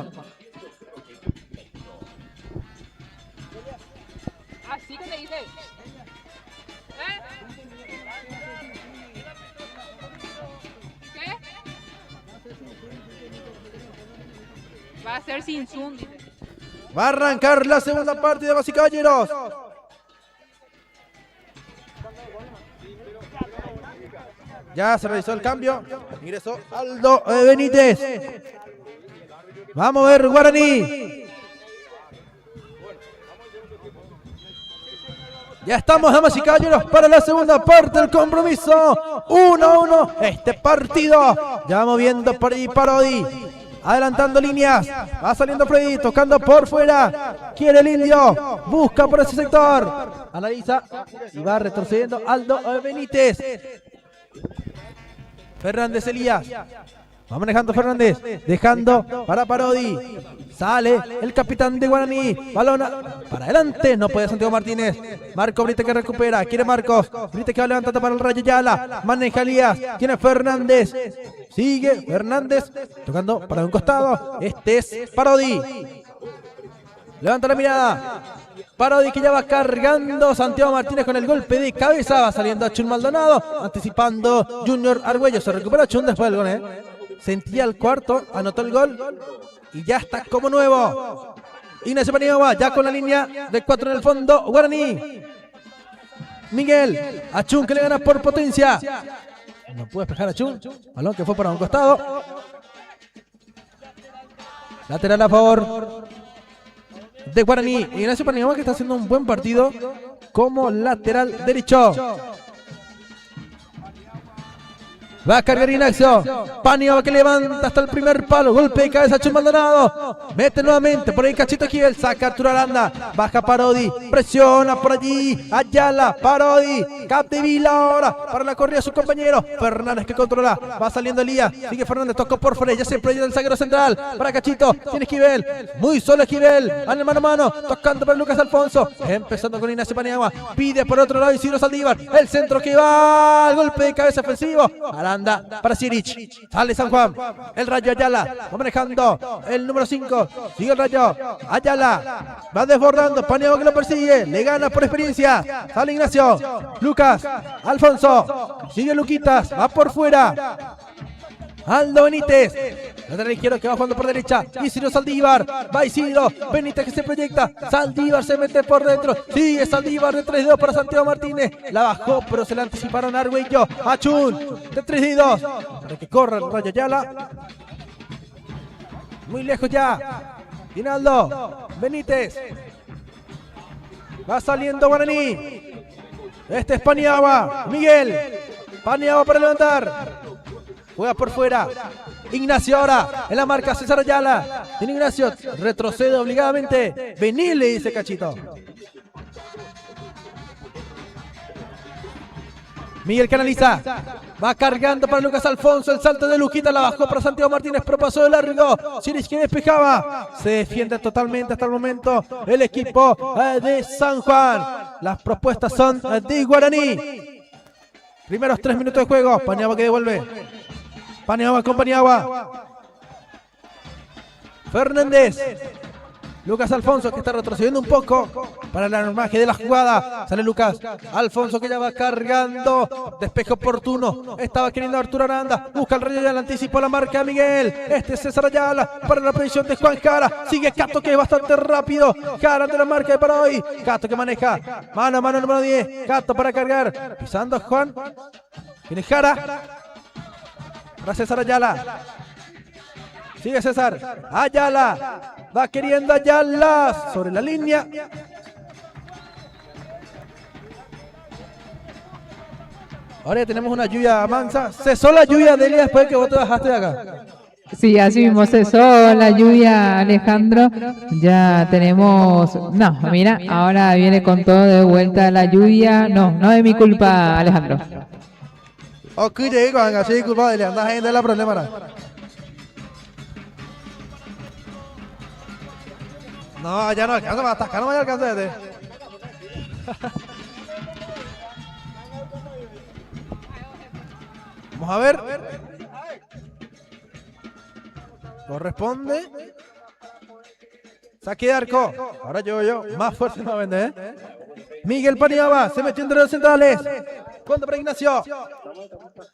Va a ser sin zoom. Va a arrancar la segunda parte, damas y caballeros. Ya se realizó el cambio. Ingresó Aldo Benítez. Vamos a ver, Guaraní. Ya estamos, damas y caballeros, para la segunda parte del compromiso. 1-1 este partido. Ya moviendo por ahí Parodi. Adelantando líneas, va saliendo Freddy, tocando por fuera, quiere el indio, busca por ese sector, analiza y va retrocediendo Aldo Benítez. Fernández Elías, va manejando Fernández, dejando para Parodi, sale el capitán de Guaraní, balón para adelante, no puede Santiago Martínez, Marco Brite que recupera, quiere Marcos, Brite que va levantando para el Rayo Yala, maneja Elías, tiene Fernández. Sigue Fernández, tocando para un costado. Este es Parodi. Levanta la mirada. Parodi que ya va cargando. Santiago Martínez con el golpe de cabeza. Va saliendo a Chun Maldonado. Anticipando Junior Argüello. Se recupera Chun después del gol. Sentía el cuarto. Anotó el gol. Y ya está como nuevo. Ignacio Paniagua ya con la línea de 4 en el fondo. Guaraní. Miguel. A Chun que le gana por potencia. No puede despejar a Chun. Balón que fue para un costado. Lateral a favor de Guaraní. Ignacio Paniagua que está haciendo un buen partido como lateral derecho. Va a cargar Ignacio. Paniagua que levanta hasta el primer palo. Golpe de cabeza Chun Maldonado. Mete nuevamente por ahí Cachito Kiel. Saca Arturo Aranda. Baja Parodi. Presiona por allí. Ayala. Parodi. Capdevila ahora. Para la corrida de su compañero. Fernández que controla. Va saliendo Elías. Sigue Fernández. Tocó por fuera. Ya se proyecta el zaguero central. Para Cachito. Tiene Esquivel. Muy solo Esquivel. Al mano a mano. Tocando para Lucas Alfonso. Empezando con Ignacio Paniagua. Pide por otro lado Isidro Saldívar. El centro que va. El golpe de cabeza ofensivo. Aranda para Sirich. Sale San Juan. El Rayo Ayala. Va manejando. El número 5. Sigue el Rayo. Ayala. Va desbordando. Paniagua que lo persigue. Le gana por experiencia. Sale Ignacio. Lucas. Alfonso. Sigue Luquitas. Va por fuera. Aldo Benítez. Lateral izquierdo que va jugando por derecha. Isidro Saldívar. Va Isidro. Benítez que se proyecta. Saldívar se mete por dentro. Sigue Saldívar de 3-2 para Santiago Martínez. La bajó, pero se la anticiparon a Argüello. Achun de 3-2. Para que corra el Rayo Ayala. Muy lejos ya. Viene Aldo Benítez. Va saliendo Guaraní. Este es Paniagua. Miguel. Paniagua para levantar. Juega por fuera. Ignacio ahora en la marca César Ayala. Tiene Ignacio. Retrocede obligadamente. Vení, le dice Cachito. Miguel canaliza. Va cargando para Lucas Alfonso. El salto de Luquita la bajó para Santiago Martínez. Pero pasó de largo. Siris quien despejaba. Se defiende totalmente hasta el momento el equipo de San Juan. Las propuestas son de Guaraní. Primeros 3 minutos de juego. Paniagua que devuelve. Paniagua con Paniagua. Fernández. Lucas Alfonso que está retrocediendo un poco para el armaje de la jugada. Sale Lucas Alfonso que ya va cargando. Despeje oportuno. Estaba queriendo Arturo Aranda. Busca el Rayo Ayala. Anticipó la marca de Miguel. Este es César Ayala para la predicción de Juan Jara. Sigue Cato que es bastante rápido. Jara ante la marca de Paradoy. Cato que maneja. Mano a mano número 10. Cato para cargar. Pisando a Juan. Viene Jara. Para César Ayala. Sigue César. Ayala. Va queriendo Ayala. Sobre la línea. Ahora ya tenemos una lluvia mansa. Cesó la lluvia, Delia, después de que vos te bajaste de acá. Sí, así mismo cesó la lluvia, Alejandro. Ya tenemos... No, mira, ahora viene con todo de vuelta la lluvia. No, no es mi culpa, Alejandro. Ok, llegué con así disculpa, Delia. Andas en la problema. No, ya no alcanza, hasta acá no me alcanza. Vamos a ver. Corresponde. Saque de arco. Ahora yo. Más fuerte no vende, ¿eh? Miguel Paniagua se metió entre los centrales. Cuando para Ignacio.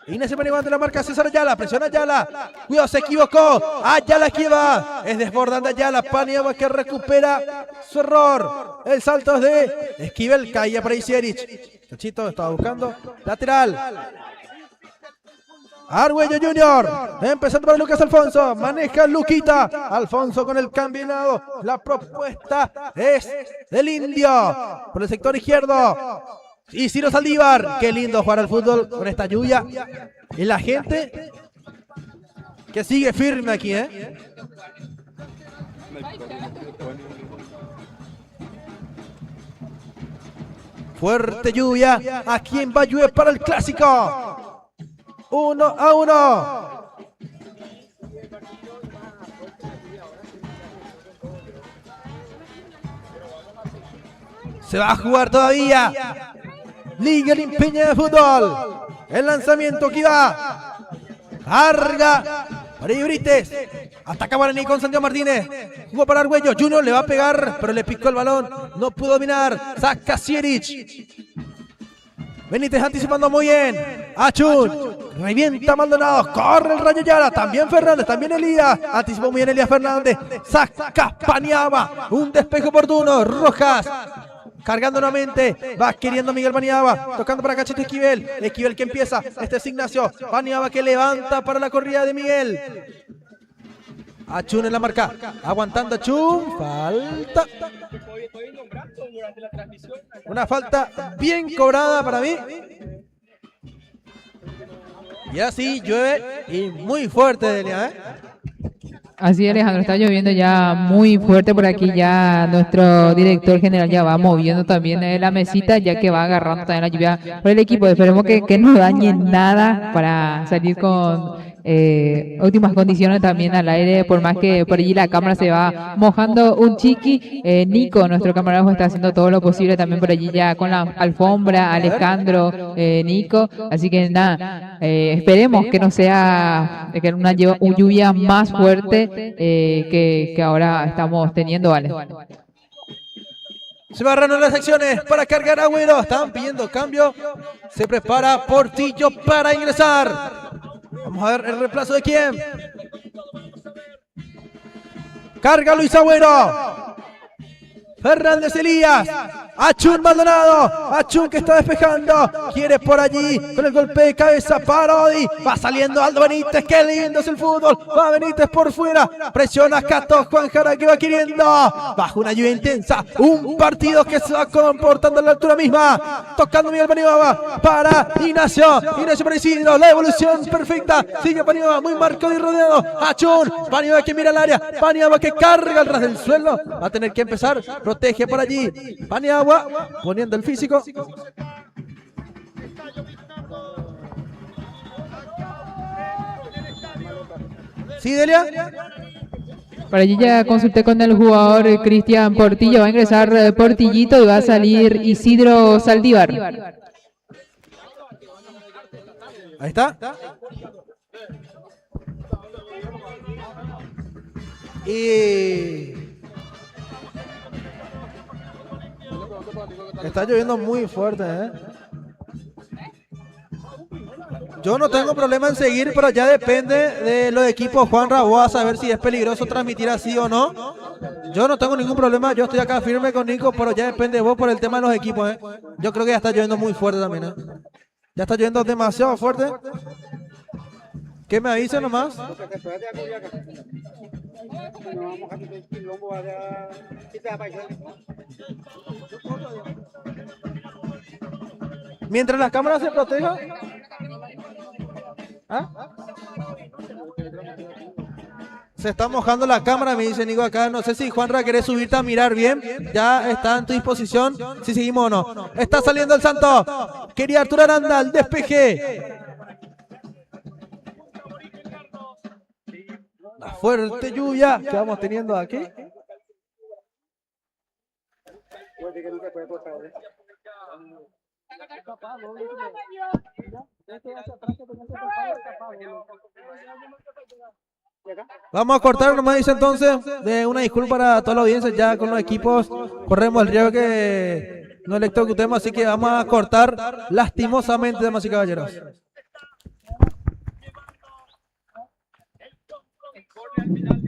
Ignacio Paniagua ante la marca César Ayala. Presiona Ayala. Cuidado, se equivocó. Ayala esquiva. Es desbordando Ayala. Paniagua que recupera su error. El salto es de Esquivel. Caía para Isierich. Cachito estaba buscando. Lateral. Argüello Junior, empezando para Lucas Alfonso, maneja Luquita, Alfonso con el combinado, la propuesta es del Indio, por el sector izquierdo, y Ciro Saldívar, qué lindo jugar al fútbol con esta lluvia, y la gente que sigue firme aquí, Fuerte lluvia, aquí en Bayue para el clásico. 1-1. Se va a jugar todavía. Liga Limpiña de Fútbol. El lanzamiento que va. Carga para Ibrites. Ataca Guaraní con Santiago Martínez. Jugó para Argüello. Junior le va a pegar, pero le picó el balón. No pudo dominar. Saca Sierich. Benítez anticipando muy bien. Achun. Revienta Maldonado. Corre el Rayo Ayala. También Fernández. También Elías. Anticipó muy bien Elías Fernández. Saca Paniagua. Un despeje oportuno. Rojas. Cargando nuevamente. Va queriendo Miguel Paniagua. Tocando para Cachito Esquivel. Esquivel que empieza. Este es Ignacio. Paniagua que levanta para la corrida de Miguel. Achun en la marca. Aguantando Achun. Falta. Una falta bien cobrada para mí. Y así llueve y muy fuerte, Delia, Así, Alejandro, está lloviendo ya muy fuerte por aquí. Ya nuestro director general ya va moviendo también la mesita, ya que va agarrando también la lluvia por el equipo. Esperemos que no dañe nada para salir con óptimas condiciones también al aire, por más que por allí la cámara se va mojando un chiqui. Nico, nuestro camarógrafo, está haciendo todo lo posible también por allí ya con la alfombra. Alejandro, Nico, así que nada, esperemos que no sea una lluvia más fuerte que ahora estamos teniendo, ¿vale? Se barran las acciones para cargar Agüero. Están pidiendo cambio. Se prepara Portillo para ingresar. Vamos a ver el reemplazo de quién. Carga Luis Agüero. Fernández Elías. Achun Maldonado. Achun que está despejando. Quiere por allí con el golpe de cabeza Parodi. Va saliendo Aldo Benítez. Qué lindo es el fútbol. Va Benítez por fuera. Presiona Cato Juan Jara que va queriendo. Bajo una lluvia intensa. Un partido que se va comportando a la altura misma. Tocando Miguel Paniagua para Ignacio. Ignacio para Isidro. La evolución perfecta. Sigue Paniagua. Muy marcado y rodeado. Achun. Paniagua que mira el área. Paniagua que carga al ras del suelo. Va a tener que empezar. Protege por allí. Paniagua poniendo el físico. ¿Sí, Delia? Por allí ya consulté con el jugador Cristian Portillo. Va a ingresar Portillito y va a salir Isidro Saldívar. Ahí está. Y está lloviendo muy fuerte, ¿eh? Yo no tengo problema en seguir, pero ya depende de los equipos Juan Raboa a saber si es peligroso transmitir así o no. Yo no tengo ningún problema, yo estoy acá firme con Nico, pero ya depende de vos por el tema de los equipos, ¿eh? Yo creo que ya está lloviendo muy fuerte también, ¿eh? Ya está lloviendo demasiado fuerte. ¿Qué me avisa nomás? Mientras las cámaras se protejan. ¿Ah? Se está mojando la cámara, me dice Nico acá. No sé si Juanra querés subirte a mirar bien. Ya está en tu disposición. Si seguimos o no. Está saliendo el Santo. Quería Arturo Aranda, el despeje. La fuerte lluvia que vamos teniendo aquí. Vamos a cortar nomás, dice entonces, de una disculpa para toda la audiencia, ya con los equipos corremos el riesgo que no electrocutemos, así que vamos a cortar lastimosamente, damas y caballeros. Al final,